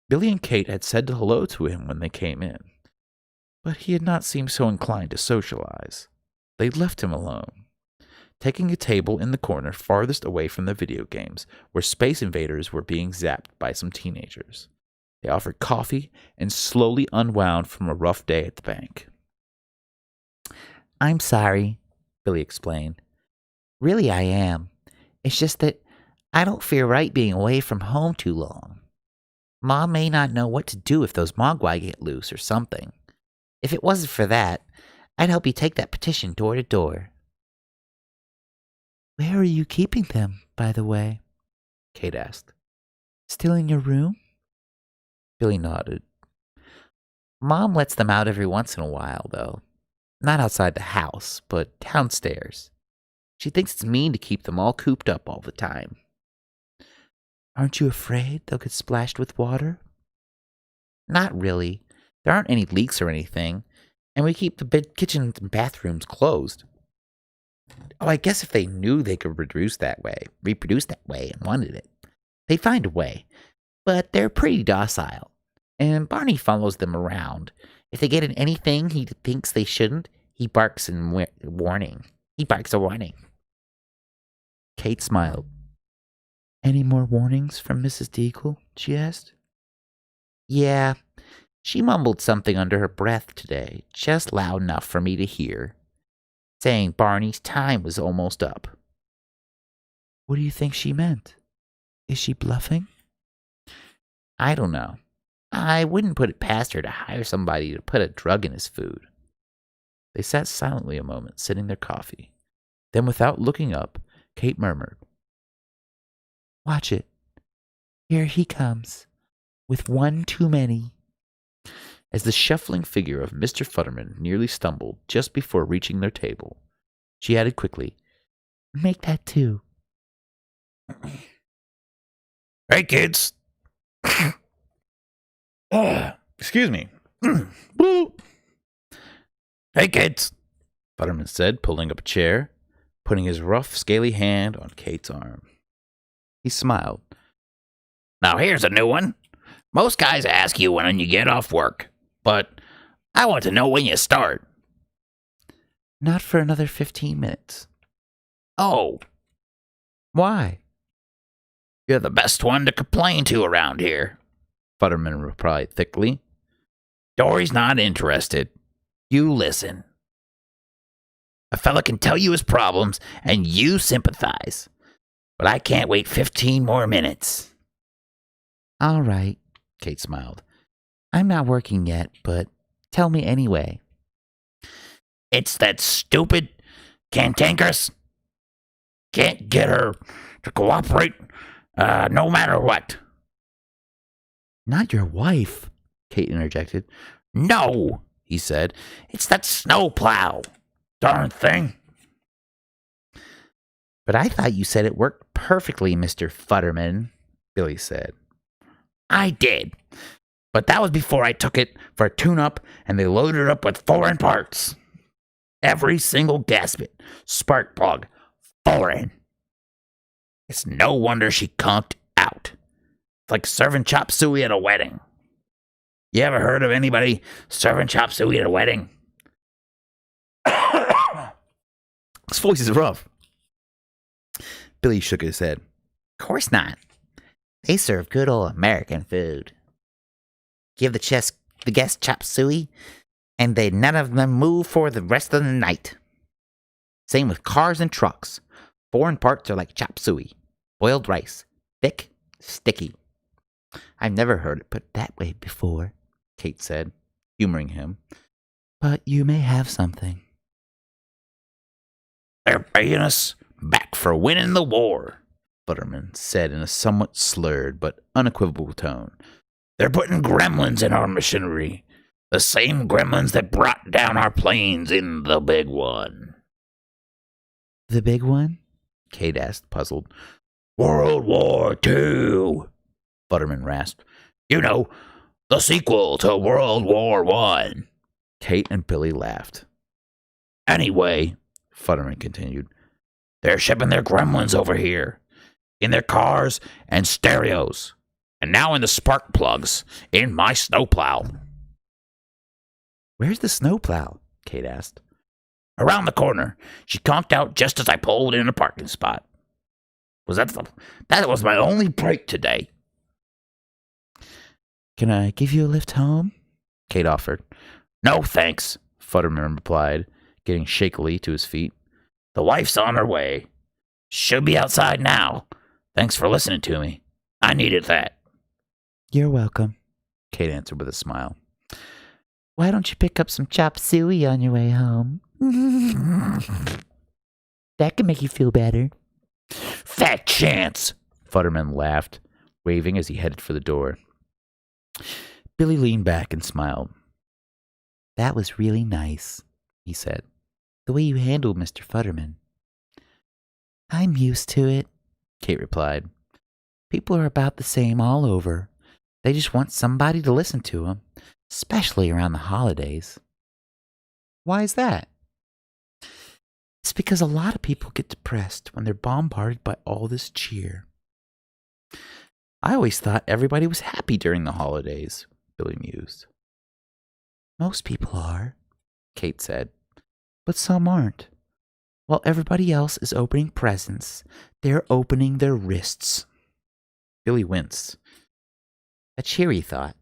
Billy and Kate had said hello to him when they came in, but he had not seemed so inclined to socialize. They left him alone, taking a table in the corner farthest away from the video games, where Space Invaders were being zapped by some teenagers. They offered coffee and slowly unwound from a rough day at the bank. I'm sorry, Billy explained. Really, I am. It's just that I don't feel right being away from home too long. Mom may not know what to do if those Mogwai get loose or something. If it wasn't for that, I'd help you take that petition door to door. Where are you keeping them, by the way? Kate asked. Still in your room? Billy nodded. Mom lets them out every once in a while, though. Not outside the house, but downstairs. She thinks it's mean to keep them all cooped up all the time. Aren't you afraid they'll get splashed with water? Not really. There aren't any leaks or anything, and we keep the kitchens and bathrooms closed. Oh, I guess if they knew they could reproduce that way and wanted it, they'd find a way. But they're pretty docile, and Barney follows them around. If they get in anything he thinks they shouldn't, he barks a warning. Kate smiled. Any more warnings from Mrs. Deagle? She asked. Yeah, she mumbled something under her breath today, just loud enough for me to hear, saying Barney's time was almost up. What do you think she meant? Is she bluffing? I don't know. I wouldn't put it past her to hire somebody to put a drug in his food. They sat silently a moment, sipping their coffee. Then, without looking up, Kate murmured, Watch it. Here he comes, with one too many. As the shuffling figure of Mr. Futterman nearly stumbled just before reaching their table, she added quickly, Make that two. Hey, kids. Excuse me. Hey, kids. Futterman said, pulling up a chair, putting his rough, scaly hand on Kate's arm. He smiled. Now here's a new one. Most guys ask you when you get off work, but I want to know when you start. Not for another 15 minutes. Oh, Why? you're the best one to complain to around here. Futterman replied thickly. Dory's not interested. You listen. A fella can tell you his problems, and you sympathize. But I can't wait 15 more minutes. All right, Kate smiled. I'm not working yet, but tell me anyway. It's that stupid cantankerous. Can't get her to cooperate, no matter what. Not your wife, Kate interjected. No, he said. It's that snowplow. Darn thing. But I thought you said it worked perfectly, Mr. Futterman, Billy said. I did. But that was before I took it for a tune-up and they loaded it up with foreign parts. Every single gasket, spark plug, foreign. It's no wonder she conked out. It's like serving chop suey at a wedding. You ever heard of anybody serving chop suey at a wedding? His voice is rough. Billy shook his head. Of course not. They serve good old American food. Give the guests chop suey, and they none of them move for the rest of the night. Same with cars and trucks. Foreign parts are like chop suey. Boiled rice. Thick, sticky. I've never heard it put that way before, Kate said, humoring him. But you may have something. They're paying us back for winning the war. Futterman said in a somewhat slurred but unequivocal tone. They're putting gremlins in our machinery. The same gremlins that brought down our planes in the big one. The big one? Kate asked, puzzled. World War II, Futterman rasped. You know, the sequel to World War I. Kate and Billy laughed. Anyway, Futterman continued, they're shipping their gremlins over here. In their cars and stereos. And now in the spark plugs in my snowplow. Where's the snowplow? Kate asked. Around the corner. She conked out just as I pulled in a parking spot. That was my only break today. Can I give you a lift home? Kate offered. No, thanks, Futterman replied, getting shakily to his feet. The wife's on her way. Should be outside now. Thanks for listening to me. I needed that. You're welcome, Kate answered with a smile. Why don't you pick up some chop suey on your way home? That can make you feel better. Fat chance, Futterman laughed, waving as he headed for the door. Billy leaned back and smiled. That was really nice, he said. The way you handled Mr. Futterman. I'm used to it, Kate replied. People are about the same all over. They just want somebody to listen to them, especially around the holidays. Why is that? It's because a lot of people get depressed when they're bombarded by all this cheer. I always thought everybody was happy during the holidays, Billy mused. Most people are, Kate said. But some aren't. While everybody else is opening presents, they're opening their wrists. Billy winced. A cheery thought.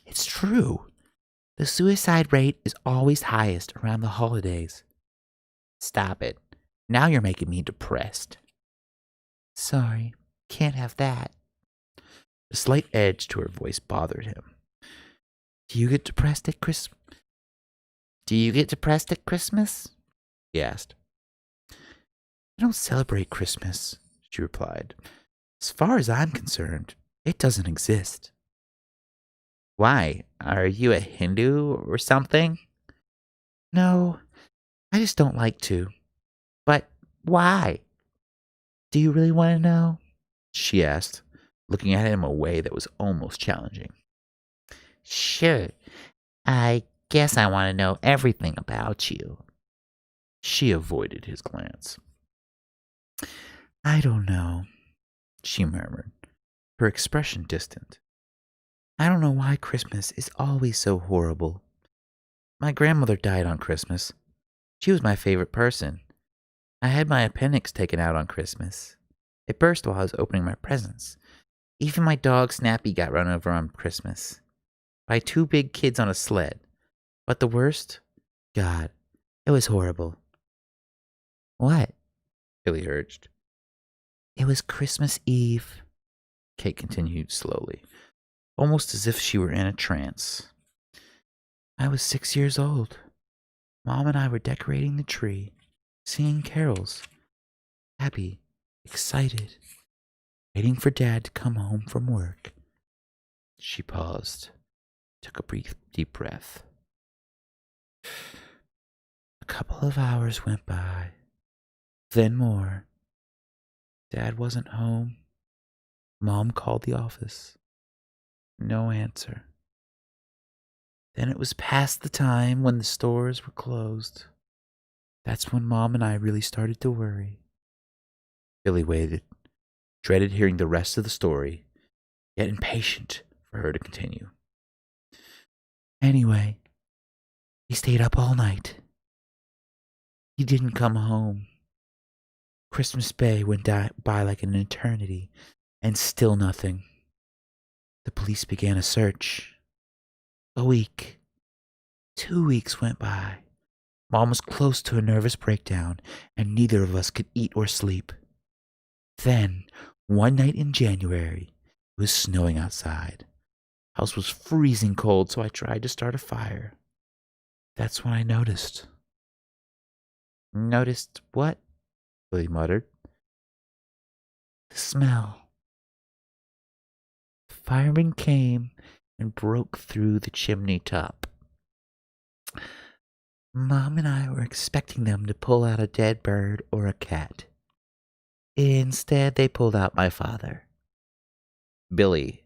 It's true. The suicide rate is always highest around the holidays. Stop it. Now you're making me depressed. Sorry, can't have that. A slight edge to her voice bothered him. Do you get depressed at Christmas? He asked. I don't celebrate Christmas, she replied. As far as I'm concerned, it doesn't exist. Why? Are you a Hindu or something? No, I just don't like to. But why? Do you really want to know? She asked, looking at him in a way that was almost challenging. Sure. I guess I want to know everything about you. She avoided his glance. I don't know, she murmured, her expression distant. I don't know why Christmas is always so horrible. My grandmother died on Christmas. She was my favorite person. I had my appendix taken out on Christmas. It burst while I was opening my presents. Even my dog Snappy got run over on Christmas by two big kids on a sled. But the worst? God, it was horrible. What? Billy urged. It was Christmas Eve, Kate continued slowly, almost as if she were in a trance. I was 6 years old. Mom and I were decorating the tree, singing carols, happy, excited, waiting for Dad to come home from work. She paused, took a brief, deep breath. A couple of hours went by, then more. Dad wasn't home. Mom called the office. No answer. Then it was past the time when the stores were closed. That's when Mom and I really started to worry. Billy waited, dreaded hearing the rest of the story, yet impatient for her to continue. Anyway, he stayed up all night. He didn't come home. Christmas Day went by like an eternity, and still nothing. The police began a search. A week. 2 weeks went by. Mom was close to a nervous breakdown, and neither of us could eat or sleep. Then, one night in January, it was snowing outside. House was freezing cold, so I tried to start a fire. That's when I noticed. Noticed what? Billy muttered. The smell. The fireman came and broke through the chimney top. Mom and I were expecting them to pull out a dead bird or a cat. Instead, they pulled out my father. Billy,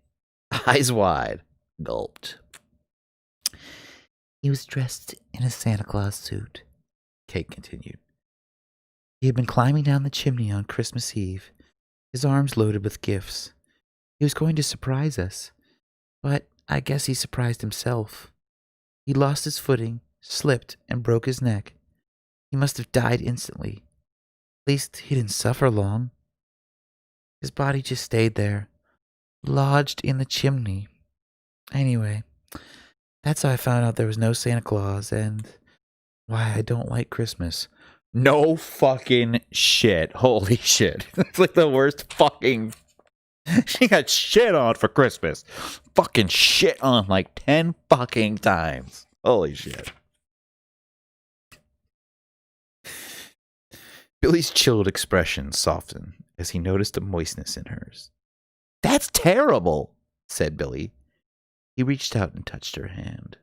eyes wide, gulped. He was dressed in a Santa Claus suit, Kate continued. He had been climbing down the chimney on Christmas Eve, his arms loaded with gifts. He was going to surprise us, but I guess he surprised himself. He lost his footing, slipped, and broke his neck. He must have died instantly. At least he didn't suffer long. His body just stayed there, lodged in the chimney. Anyway, that's how I found out there was no Santa Claus and why I don't like Christmas. No fucking shit. Holy shit. It's like the worst fucking... She got shit on for Christmas. Fucking shit on like 10 fucking times. Holy shit. Billy's chilled expression softened as he noticed a moistness in hers. That's terrible, said Billy. He reached out and touched her hand.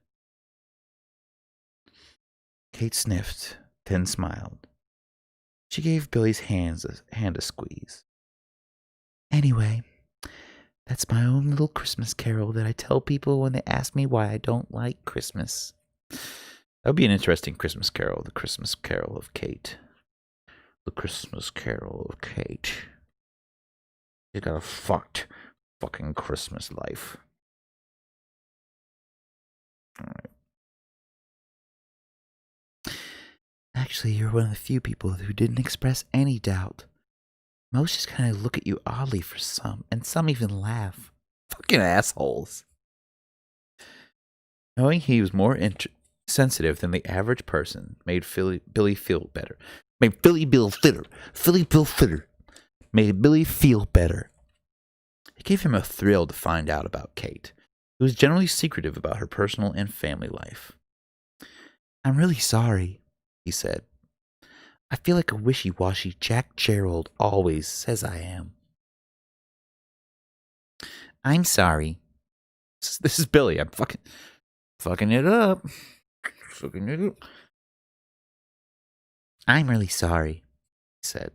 Kate sniffed, then smiled. She gave Billy's hand a squeeze. Anyway, that's my own little Christmas carol that I tell people when they ask me why I don't like Christmas. That would be an interesting Christmas carol, the Christmas Carol of Kate. The Christmas Carol of Kate. You got a fucking Christmas life. All right. Actually, you're one of the few people who didn't express any doubt. Most just kind of look at you oddly for some, and some even laugh. Fucking assholes. Knowing he was more sensitive than the average person made Billy feel better. Made Billy feel better. It gave him a thrill to find out about Kate, who was generally secretive about her personal and family life. I'm really sorry, he said. I feel like a wishy-washy Jack Gerald always says I am. I'm sorry. This is Billy. I'm fucking it up. I'm really sorry, he said.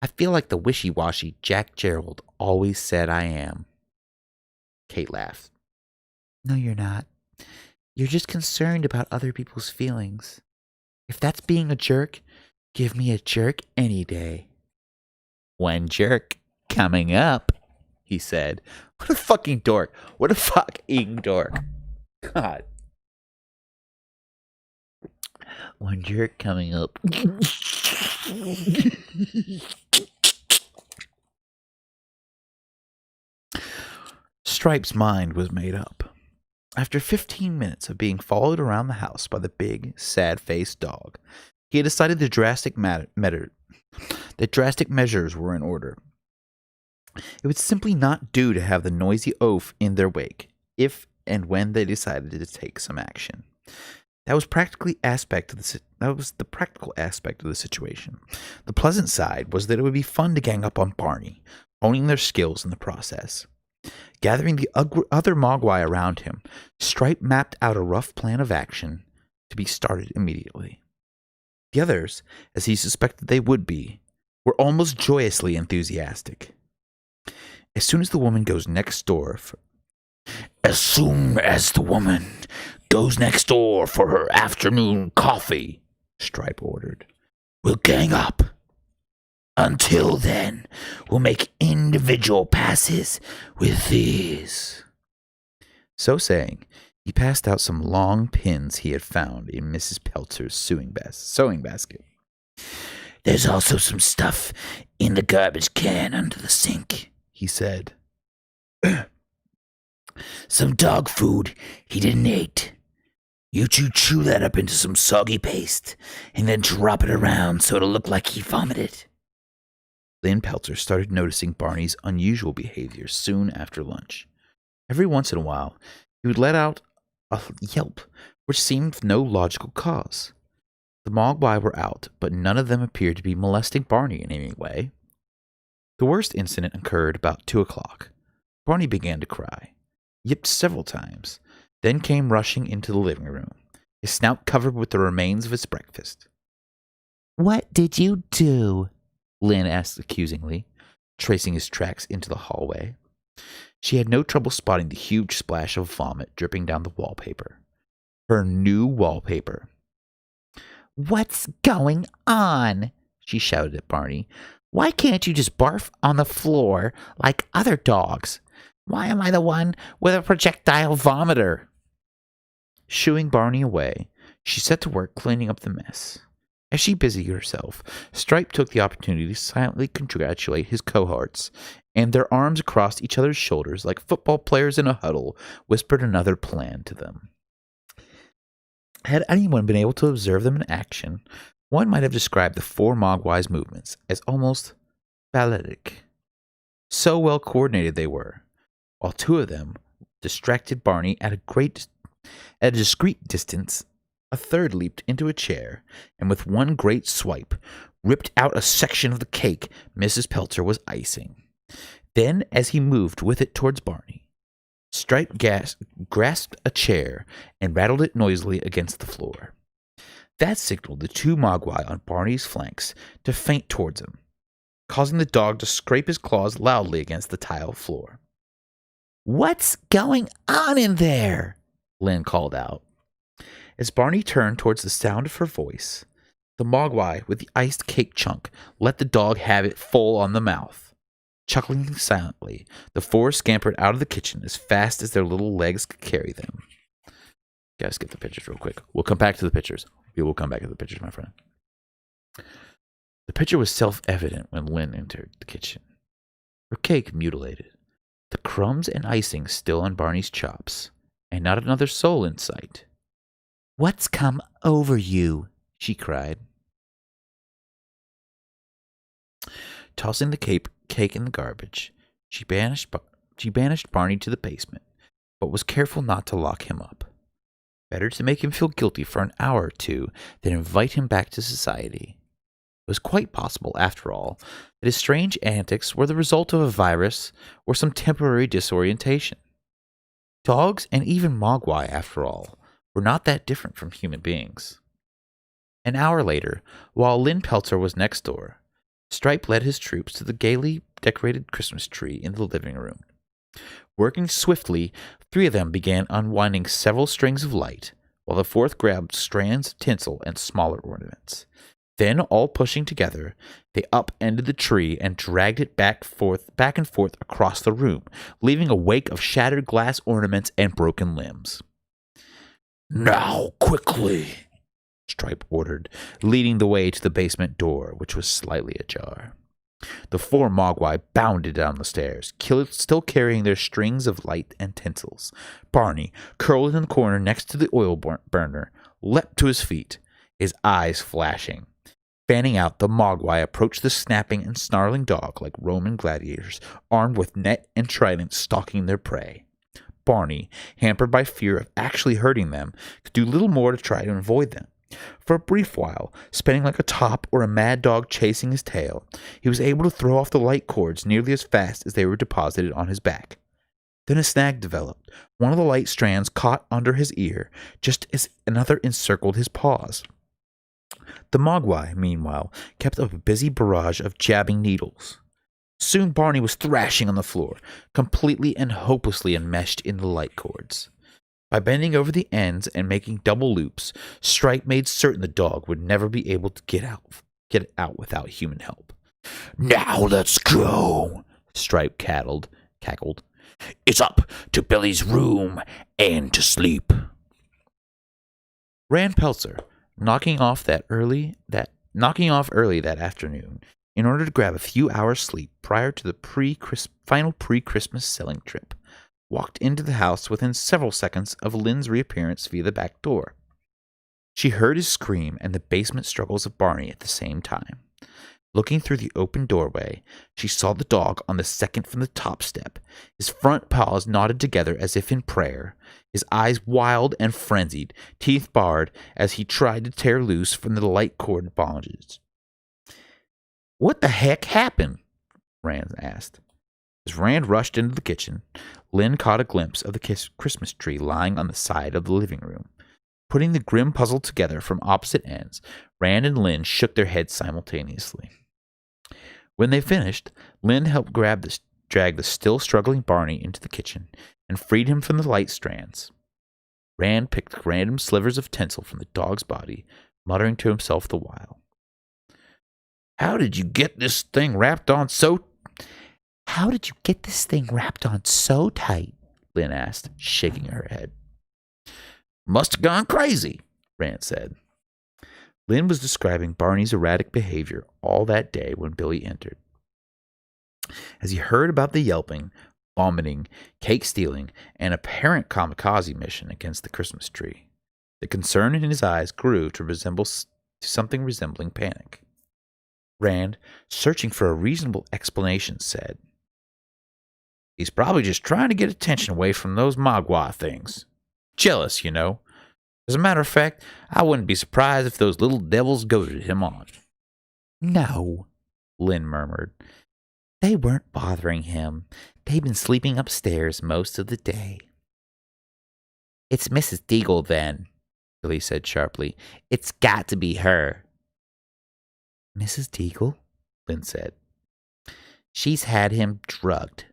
I feel like the wishy-washy Jack Gerald always said I am. Kate laughed. No, you're not. You're just concerned about other people's feelings. If that's being a jerk, give me a jerk any day. One jerk coming up, he said. What a fucking dork. What a fucking dork. God. One jerk coming up. Stripe's mind was made up. After 15 minutes of being followed around the house by the big, sad-faced dog, he had decided the drastic measures were in order. It would simply not do to have the noisy oaf in their wake, if and when they decided to take some action. That was the practical aspect of the situation. The pleasant side was that it would be fun to gang up on Barney, honing their skills in the process. Gathering the other Mogwai around him, Stripe mapped out a rough plan of action to be started immediately. The others, as he suspected they would be, were almost joyously enthusiastic. As soon as the woman goes next door for her afternoon coffee, Stripe ordered, we'll gang up. Until then, we'll make individual passes with these. So saying, he passed out some long pins he had found in Mrs. Peltzer's sewing basket. There's also some stuff in the garbage can under the sink, he said. Some dog food he didn't eat. You two chew that up into some soggy paste and then drop it around so it'll look like he vomited. Lynn Peltzer started noticing Barney's unusual behavior soon after lunch. Every once in a while, he would let out a yelp, which seemed no logical cause. The Mogwai were out, but none of them appeared to be molesting Barney in any way. The worst incident occurred about 2 o'clock. Barney began to cry, yipped several times, then came rushing into the living room, his snout covered with the remains of his breakfast. What did you do? Lynn asked accusingly, tracing his tracks into the hallway. She had no trouble spotting the huge splash of vomit dripping down the wallpaper. Her new wallpaper. What's going on? She shouted at Barney. Why can't you just barf on the floor like other dogs? Why am I the one with a projectile vomiter? Shooing Barney away, she set to work cleaning up the mess. As she busied herself, Stripe took the opportunity to silently congratulate his cohorts, and their arms across each other's shoulders like football players in a huddle whispered another plan to them. Had anyone been able to observe them in action, one might have described the four Mogwai's movements as almost balletic. So well coordinated they were. While two of them distracted Barney at a discreet distance, a third leaped into a chair, and with one great swipe, ripped out a section of the cake Mrs. Peltzer was icing. Then, as he moved with it towards Barney, Stripe grasped a chair and rattled it noisily against the floor. That signaled the two Mogwai on Barney's flanks to feint towards him, causing the dog to scrape his claws loudly against the tile floor. What's going on in there? Lynn called out. As Barney turned towards the sound of her voice, the Mogwai with the iced cake chunk let the dog have it full on the mouth. Chuckling silently, the four scampered out of the kitchen as fast as their little legs could carry them. Gotta skip the pictures real quick. We'll come back to the pictures. We will come back to the pictures, my friend. The picture was self-evident when Lynn entered the kitchen. Her cake mutilated, the crumbs and icing still on Barney's chops, and not another soul in sight. What's come over you? She cried. Tossing the cake in the garbage, she banished Barney to the basement, but was careful not to lock him up. Better to make him feel guilty for an hour or two than invite him back to society. It was quite possible, after all, that his strange antics were the result of a virus or some temporary disorientation. Dogs and even Mogwai, after all, were not that different from human beings. An hour later, while Lynn Peltzer was next door, Stripe led his troops to the gaily decorated Christmas tree in the living room. Working swiftly, three of them began unwinding several strings of light, while the fourth grabbed strands of tinsel and smaller ornaments. Then, all pushing together, they upended the tree and dragged it back and forth across the room, leaving a wake of shattered glass ornaments and broken limbs. Now, quickly, Stripe ordered, leading the way to the basement door, which was slightly ajar. The four Mogwai bounded down the stairs, still carrying their strings of light and tinsels. Barney, curled in the corner next to the oil burner, leapt to his feet, his eyes flashing. Fanning out, the Mogwai approached the snapping and snarling dog like Roman gladiators, armed with net and trident stalking their prey. Barney, hampered by fear of actually hurting them, could do little more to try to avoid them. For a brief while, spinning like a top or a mad dog chasing his tail, he was able to throw off the light cords nearly as fast as they were deposited on his back. Then a snag developed. One of the light strands caught under his ear, just as another encircled his paws. The Mogwai, meanwhile, kept up a busy barrage of jabbing needles. Soon Barney was thrashing on the floor, completely and hopelessly enmeshed in the light cords. By bending over the ends and making double loops, Stripe made certain the dog would never be able to get out without human help. Now let's go, Stripe cackled. It's up to Billy's room and to sleep. Rand Peltzer, knocking off early that afternoon in order to grab a few hours sleep prior to the final pre-Christmas selling trip, walked into the house within several seconds of Lynn's reappearance via the back door. She heard his scream and the basement struggles of Barney at the same time. Looking through the open doorway, she saw the dog on the second from the top step, his front paws knotted together as if in prayer, his eyes wild and frenzied, teeth bared as he tried to tear loose from the light cord bondages. "What the heck happened?" Rand asked. As Rand rushed into the kitchen, Lynn caught a glimpse of the Christmas tree lying on the side of the living room. Putting the grim puzzle together from opposite ends, Rand and Lynn shook their heads simultaneously. When they finished, Lynn helped drag the still struggling Barney into the kitchen and freed him from the light strands. Rand picked random slivers of tinsel from the dog's body, muttering to himself the while. How did you get this thing wrapped on so tight? Lynn asked, shaking her head. Must have gone crazy, Rand said. Lynn was describing Barney's erratic behavior all that day when Billy entered. As he heard about the yelping, vomiting, cake stealing, and apparent kamikaze mission against the Christmas tree, the concern in his eyes grew to something resembling panic. Rand, searching for a reasonable explanation, said, He's probably just trying to get attention away from those Magua things. Jealous, you know. As a matter of fact, I wouldn't be surprised if those little devils goaded him on. No, Lynn murmured. They weren't bothering him. They'd been sleeping upstairs most of the day. It's Mrs. Deagle, then, Billy said sharply. It's got to be her. Mrs. Deagle? Lynn said. She's had him drugged.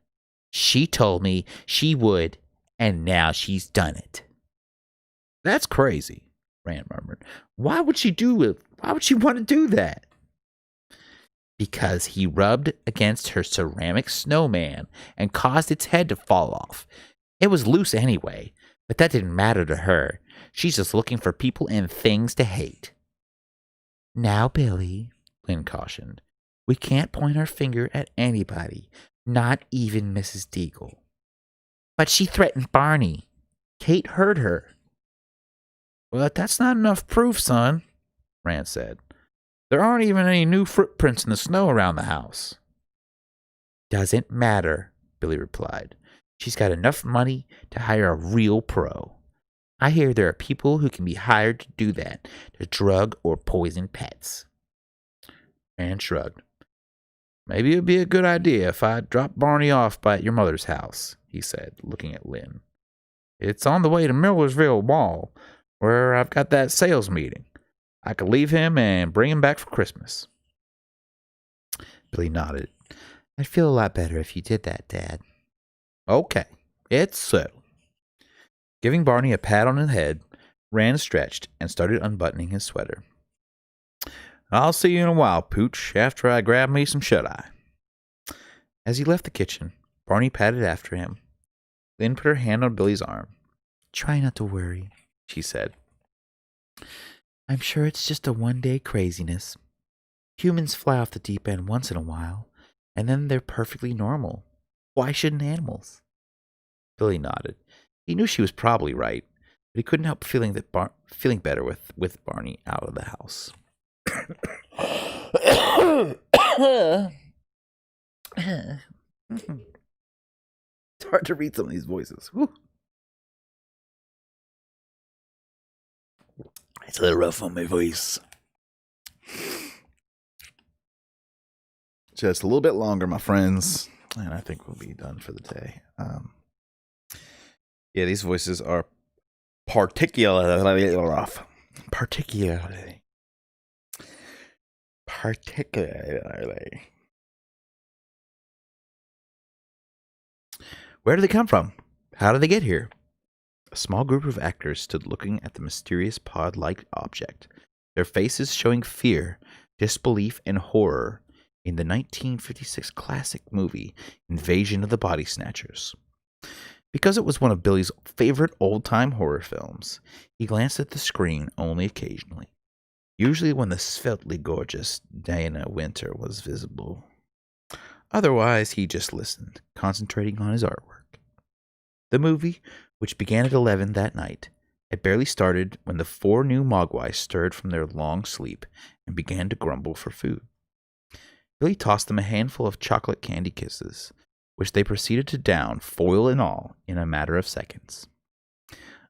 She told me she would, and now she's done it. That's crazy, Rand murmured. Why would she want to do that? Because he rubbed against her ceramic snowman and caused its head to fall off. It was loose anyway, but that didn't matter to her. She's just looking for people and things to hate. Now, Billy, Lynn cautioned, we can't point our finger at anybody, not even Mrs. Deagle. But she threatened Barney. Kate heard her. Well, that's not enough proof, son, Rand said. There aren't even any new footprints in the snow around the house. Doesn't matter, Billy replied. She's got enough money to hire a real pro. I hear there are people who can be hired to do that, to drug or poison pets. Rand shrugged. Maybe it would be a good idea if I dropped Barney off by your mother's house, he said, looking at Lynn. It's on the way to Millersville Mall, where I've got that sales meeting. I could leave him and bring him back for Christmas. Billy nodded. I'd feel a lot better if you did that, Dad. Okay, it's settled. Giving Barney a pat on the head, Rand stretched and started unbuttoning his sweater. I'll see you in a while, Pooch, after I grab me some shut-eye. As he left the kitchen, Barney padded after him. Lynn put her hand on Billy's arm. Try not to worry, she said. I'm sure it's just a one-day craziness. Humans fly off the deep end once in a while, and then they're perfectly normal. Why shouldn't animals? Billy nodded. He knew she was probably right, but he couldn't help feeling better with Barney out of the house. It's hard to read some of these voices. Whew. It's a little rough on my voice. Just a little bit longer, my friends, and I think we'll be done for the day. Yeah, these voices are particularly rough. Particularly. Where did they come from? How did they get here? A small group of actors stood looking at the mysterious pod-like object, their faces showing fear, disbelief, and horror in the 1956 classic movie Invasion of the Body Snatchers. Because it was one of Billy's favorite old-time horror films, he glanced at the screen only occasionally, usually when the sveltly gorgeous Diana Winter was visible. Otherwise, he just listened, concentrating on his artwork. The movie, which began at 11 that night, had barely started when the 4 new Mogwai stirred from their long sleep and began to grumble for food. Billy tossed them a handful of chocolate candy kisses, which they proceeded to down, foil and all, in a matter of seconds.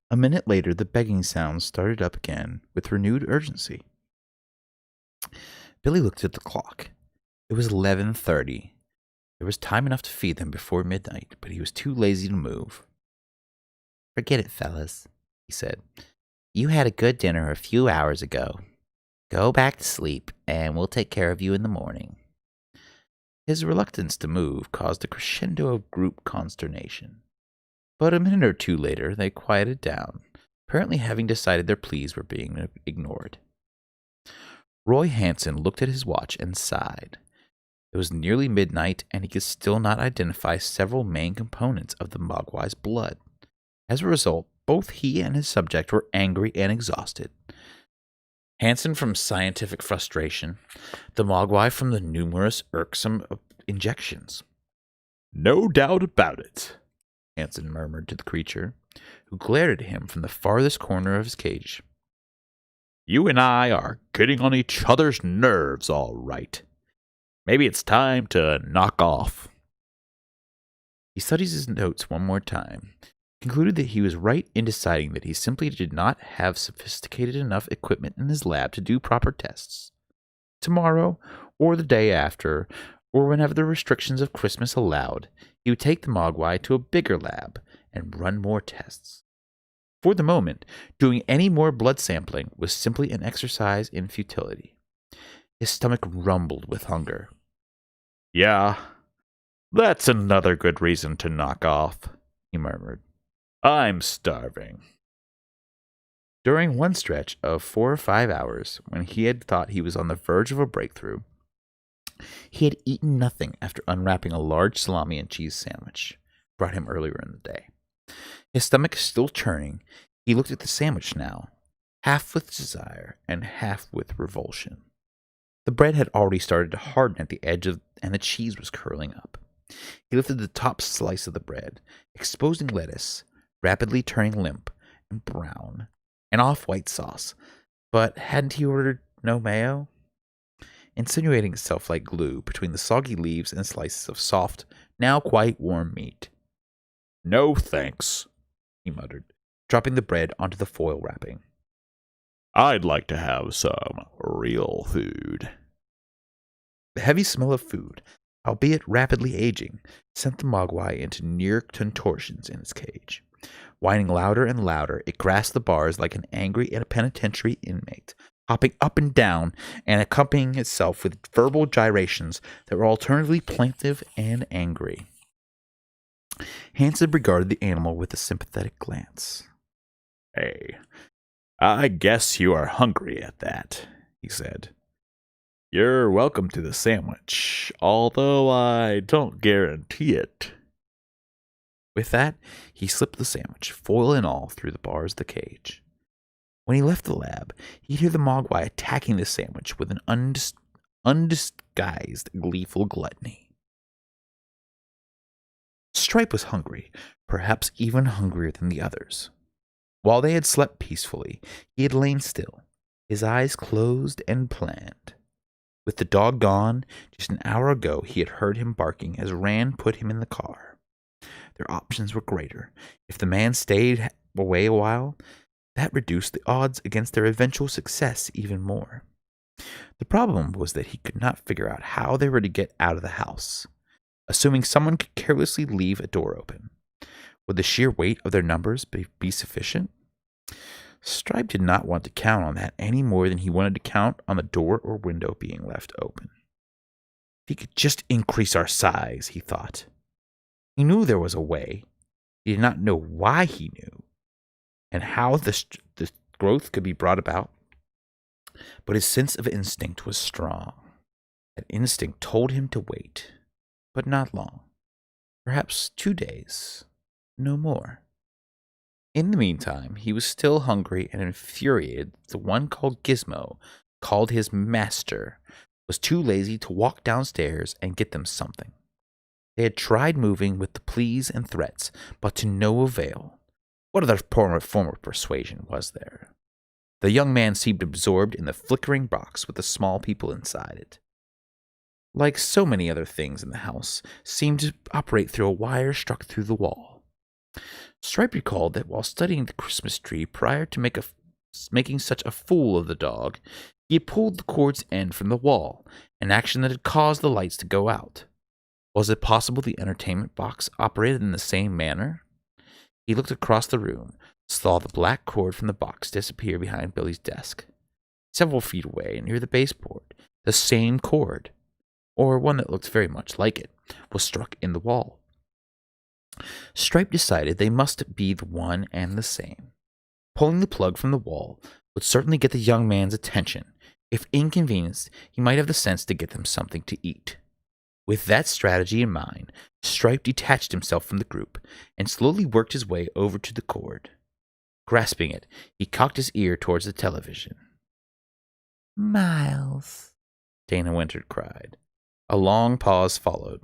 A minute later, the begging sounds started up again with renewed urgency. Billy looked at the clock. It was 11:30. There was time enough to feed them before midnight, but he was too lazy to move. Forget it, fellas, he said. You had a good dinner a few hours ago. Go back to sleep, and we'll take care of you in the morning. His reluctance to move caused a crescendo of group consternation. But a minute or two later, they quieted down, apparently having decided their pleas were being ignored. Roy Hansen looked at his watch and sighed. It was nearly midnight, and he could still not identify several main components of the Mogwai's blood. As a result, both he and his subject were angry and exhausted. Hansen from scientific frustration, the Mogwai from the numerous irksome injections. "No doubt about it," Hansen murmured to the creature, who glared at him from the farthest corner of his cage. "You and I are getting on each other's nerves, all right. Maybe it's time to knock off." He studied his notes one more time, concluded that he was right in deciding that he simply did not have sophisticated enough equipment in his lab to do proper tests. Tomorrow, or the day after, or whenever the restrictions of Christmas allowed, he would take the Mogwai to a bigger lab and run more tests. For the moment, doing any more blood sampling was simply an exercise in futility. His stomach rumbled with hunger. "Yeah, that's another good reason to knock off," he murmured. "I'm starving." During one stretch of 4 or 5 hours, when he had thought he was on the verge of a breakthrough, he had eaten nothing after unwrapping a large salami and cheese sandwich brought him earlier in the day. His stomach still churning, he looked at the sandwich now, half with desire and half with revulsion. The bread had already started to harden at the edge and the cheese was curling up. He lifted the top slice of the bread, exposing lettuce, rapidly turning limp and brown, and off-white sauce. But hadn't he ordered no mayo? Insinuating itself like glue between the soggy leaves and slices of soft, now quite warm meat. "No thanks," he muttered, dropping the bread onto the foil wrapping. "I'd like to have some real food." The heavy smell of food, albeit rapidly aging, sent the Mogwai into near contortions in its cage. Whining louder and louder, it grasped the bars like an angry and penitentiary inmate, hopping up and down and accompanying itself with verbal gyrations that were alternately plaintive and angry. Hansen regarded the animal with a sympathetic glance. "Hey, I guess you are hungry at that," he said. "You're welcome to the sandwich, although I don't guarantee it." With that, he slipped the sandwich, foil and all, through the bars of the cage. When he left the lab, he'd hear the Mogwai attacking the sandwich with an undisguised, gleeful gluttony. Stripe was hungry, perhaps even hungrier than the others. While they had slept peacefully, he had lain still, his eyes closed and planned. With the dog gone, just an hour ago he had heard him barking as Rand put him in the car. Their options were greater. If the man stayed away a while, that reduced the odds against their eventual success even more. The problem was that he could not figure out how they were to get out of the house. Assuming someone could carelessly leave a door open, would the sheer weight of their numbers be sufficient? Stripe did not want to count on that any more than he wanted to count on the door or window being left open. If he could just increase our size, he thought. He knew there was a way. He did not know why he knew, and how the growth could be brought about. But his sense of instinct was strong. That instinct told him to wait, but not long. Perhaps 2 days, no more. In the meantime, he was still hungry and infuriated that the one called Gizmo, called his master, was too lazy to walk downstairs and get them something. They had tried moving with the pleas and threats, but to no avail. What other form of persuasion was there? The young man seemed absorbed in the flickering box with the small people inside it. Like so many other things in the house, seemed to operate through a wire struck through the wall. Stripe recalled that while studying the Christmas tree prior to making such a fool of the dog, he had pulled the cord's end from the wall, an action that had caused the lights to go out. Was it possible the entertainment box operated in the same manner? He looked across the room, saw the black cord from the box disappear behind Billy's desk. Several feet away, near the baseboard, the same cord, or one that looked very much like it, was struck in the wall. Stripe decided they must be the one and the same. Pulling the plug from the wall would certainly get the young man's attention. If inconvenienced, he might have the sense to get them something to eat. With that strategy in mind, Stripe detached himself from the group and slowly worked his way over to the cord. Grasping it, he cocked his ear towards the television. Miles, Dana Winters cried. A long pause followed.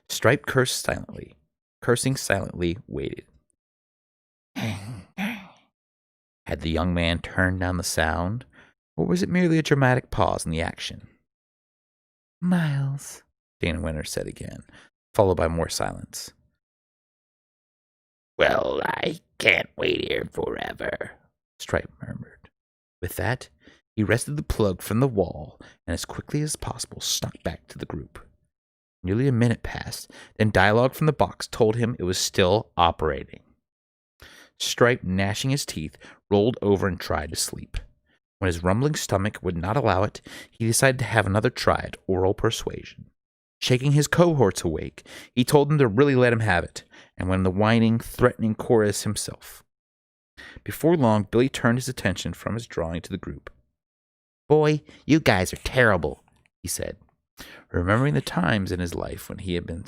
Stripe cursing silently, waited. Had the young man turned down the sound, or was it merely a dramatic pause in the action? Miles, Dana Winters said again, followed by more silence. Well, I can't wait here forever, Stripe murmured. With that, he wrested the plug from the wall and as quickly as possible snuck back to the group. Nearly a minute passed, then dialogue from the box told him it was still operating. Stripe, gnashing his teeth, rolled over and tried to sleep. When his rumbling stomach would not allow it, he decided to have another try at oral persuasion. Shaking his cohorts awake, he told them to really let him have it, and went in the whining, threatening chorus himself. Before long, Billy turned his attention from his drawing to the group. boy, you guys are terrible, he said. Remembering the times in his life when he had been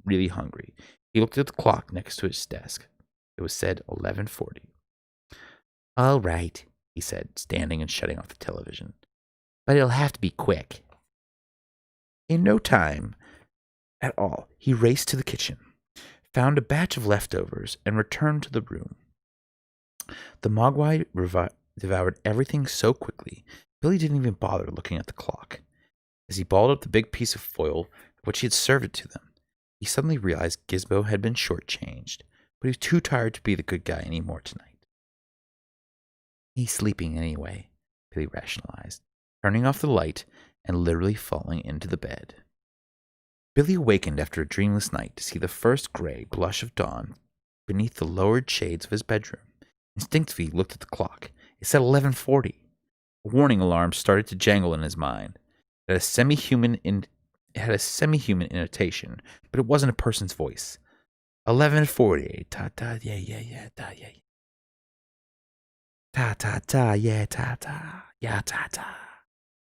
really hungry, he looked at the clock next to his desk. It was said 11:40. All right, he said, standing and shutting off the television. But it'll have to be quick. In no time at all, he raced to the kitchen, found a batch of leftovers, and returned to the room. The mogwai devoured everything so quickly, Billy didn't even bother looking at the clock. As he balled up the big piece of foil which he had served it to them, he suddenly realized Gizmo had been shortchanged, but he was too tired to be the good guy anymore tonight. He's sleeping anyway, Billy rationalized, turning off the light and literally falling into the bed. Billy awakened after a dreamless night to see the first gray blush of dawn beneath the lowered shades of his bedroom. Instinctively, he looked at the clock. It said 11:40. A warning alarm started to jangle in his mind. It had a semi-human intonation, but it wasn't a person's voice. 11:40. Ta ta yeah yeah yeah ta yeah. Ta ta ta yeah ta ta yeah ta ta.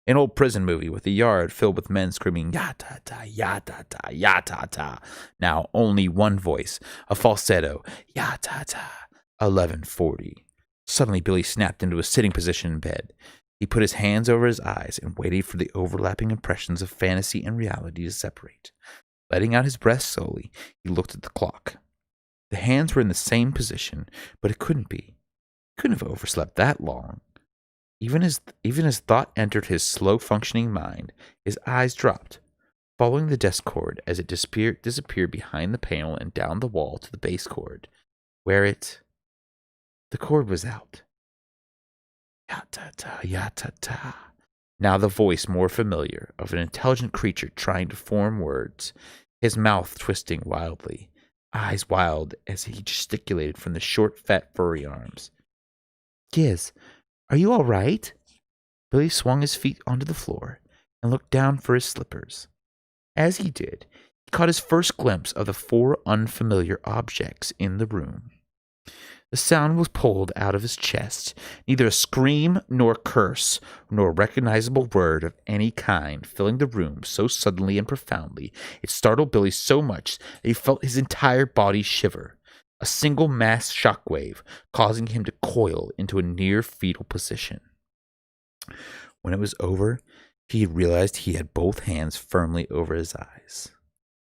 An old prison movie with a yard filled with men screaming ya ta ta ya ta ta ya ta ta. Now only one voice, a falsetto ya ta ta. 11:40. Suddenly Billy snapped into a sitting position in bed. He put his hands over his eyes and waited for the overlapping impressions of fantasy and reality to separate. Letting out his breath slowly, he looked at the clock. The hands were in the same position, but it couldn't be. He couldn't have overslept that long. Even as thought entered his slow-functioning mind, his eyes dropped, following the desk cord as it disappeared behind the panel and down the wall to the base cord, where the cord was out. Ya-ta-ta, ya-ta-ta. Now the voice more familiar, of an intelligent creature trying to form words, his mouth twisting wildly, eyes wild as he gesticulated from the short, fat, furry arms. Giz, are you all right? Billy swung his feet onto the floor and looked down for his slippers. As he did, he caught his first glimpse of the 4 unfamiliar objects in the room. The sound was pulled out of his chest. Neither a scream nor a curse, nor a recognizable word of any kind filling the room so suddenly and profoundly. It startled Billy so much that he felt his entire body shiver. A single mass shockwave, causing him to coil into a near fetal position. When it was over, he realized he had both hands firmly over his eyes.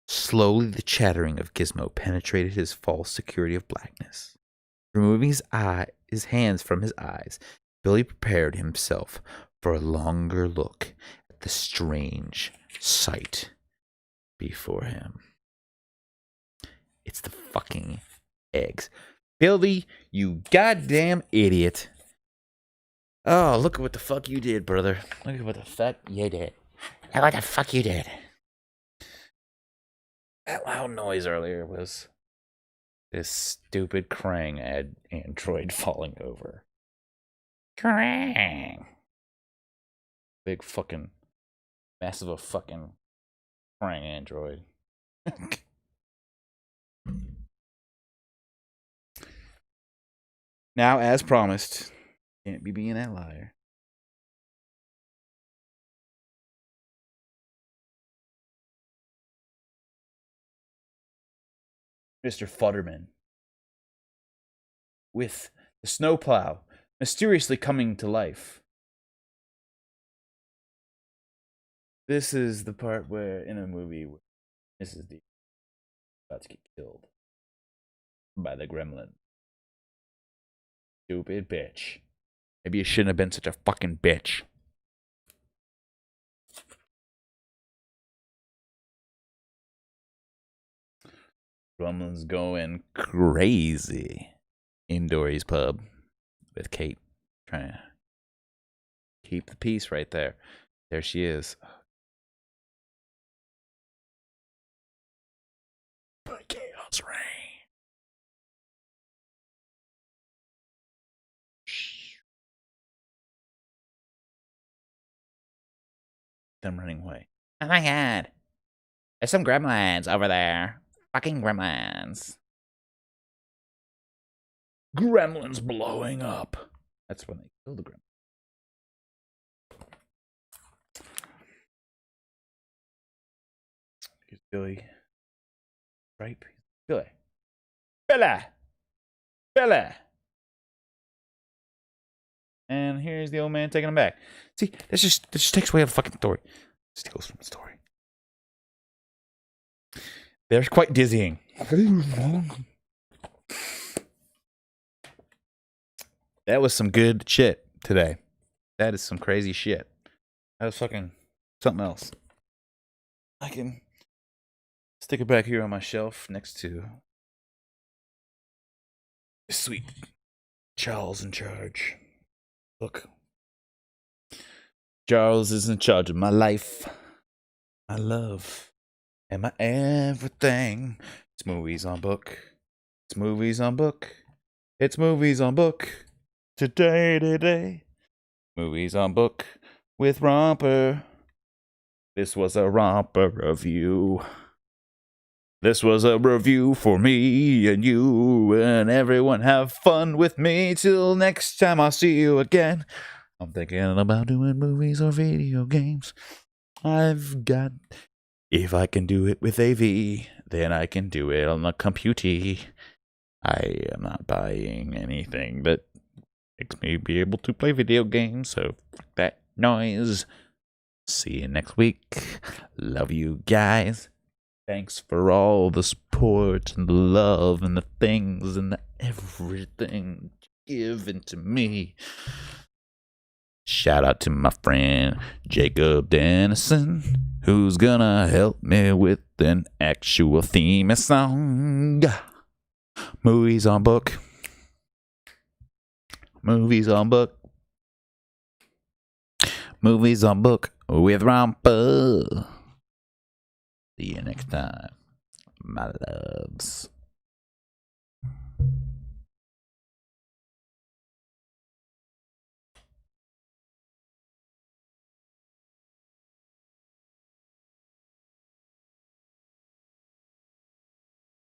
Slowly, the chattering of Gizmo penetrated his false security of blackness. Removing his hands from his eyes, Billy prepared himself for a longer look at the strange sight before him. It's the fucking eggs. Billy, you goddamn idiot. Oh, look at what the fuck you did, brother. Look at what the fuck you did. Look what the fuck you did. That loud noise earlier was this stupid Krang android falling over. Krang! Big fucking, massive of fucking Krang android. Now, as promised, can't be being that liar. Mr. Futterman, with the snowplow mysteriously coming to life. This is the part where, in a movie, where Mrs. D is about to get killed by the Gremlin. Stupid bitch. Maybe you shouldn't have been such a fucking bitch. Gremlin's going crazy in Dory's pub with Kate, trying to keep the peace right there. There she is. But chaos reign. Them running away. Oh my god. There's some gremlins over there. Fucking gremlins. Gremlins blowing up. That's when they kill the gremlins. Here's Billy. Right? Billy. Billy! Billy! And here's the old man taking him back. See, this just takes away the fucking story. Steals from the story. They're quite dizzying. That was some good shit today. That is some crazy shit. That was fucking something else. I can stick it back here on my shelf next to sweet Charles in charge. Look. Charles is in charge of my life, my love, and my everything. It's movies on book. It's movies on book. It's movies on book. Today. Movies on book with Romper. This was a Romper review. This was a review for me and you and everyone. Have fun with me till next time I see you again. I'm thinking about doing movies or video games. If I can do it with AV, then I can do it on the computer. I am not buying anything that makes me be able to play video games, so fuck that noise. See you next week. Love you guys. Thanks for all the support and the love and the things and the everything given to me. Shout out to my friend Jacob Dennison, who's gonna help me with an actual theme song. Movies on book. Movies on book. Movies on book with Romper. See you next time, my loves.